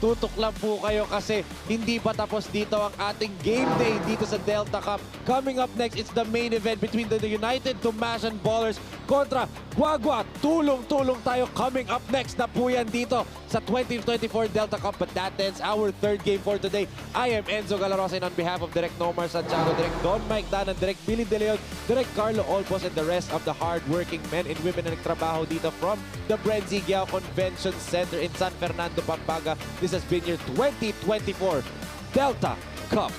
tutok lang po kayo kasi hindi pa tapos dito ang ating game day dito sa Delta Cup. Coming up next, it's the main event between the United Tumasan Ballers kontra Guagua. Tulong-tulong tayo coming up next na po yan dito sa 2024 Delta Cup. But that ends our third game for today. I am Enzo Galarosa, and on behalf of Direk Nomar Santiago, Direk Don Mike Danan, Direk Billy De Leon, Direk Carlo Olpos, and the rest of the hard-working men and women na nagtrabaho dito from the BREN GUIAO Convention Center in San Fernando, Pampanga. This has been your 2024 Delta Cup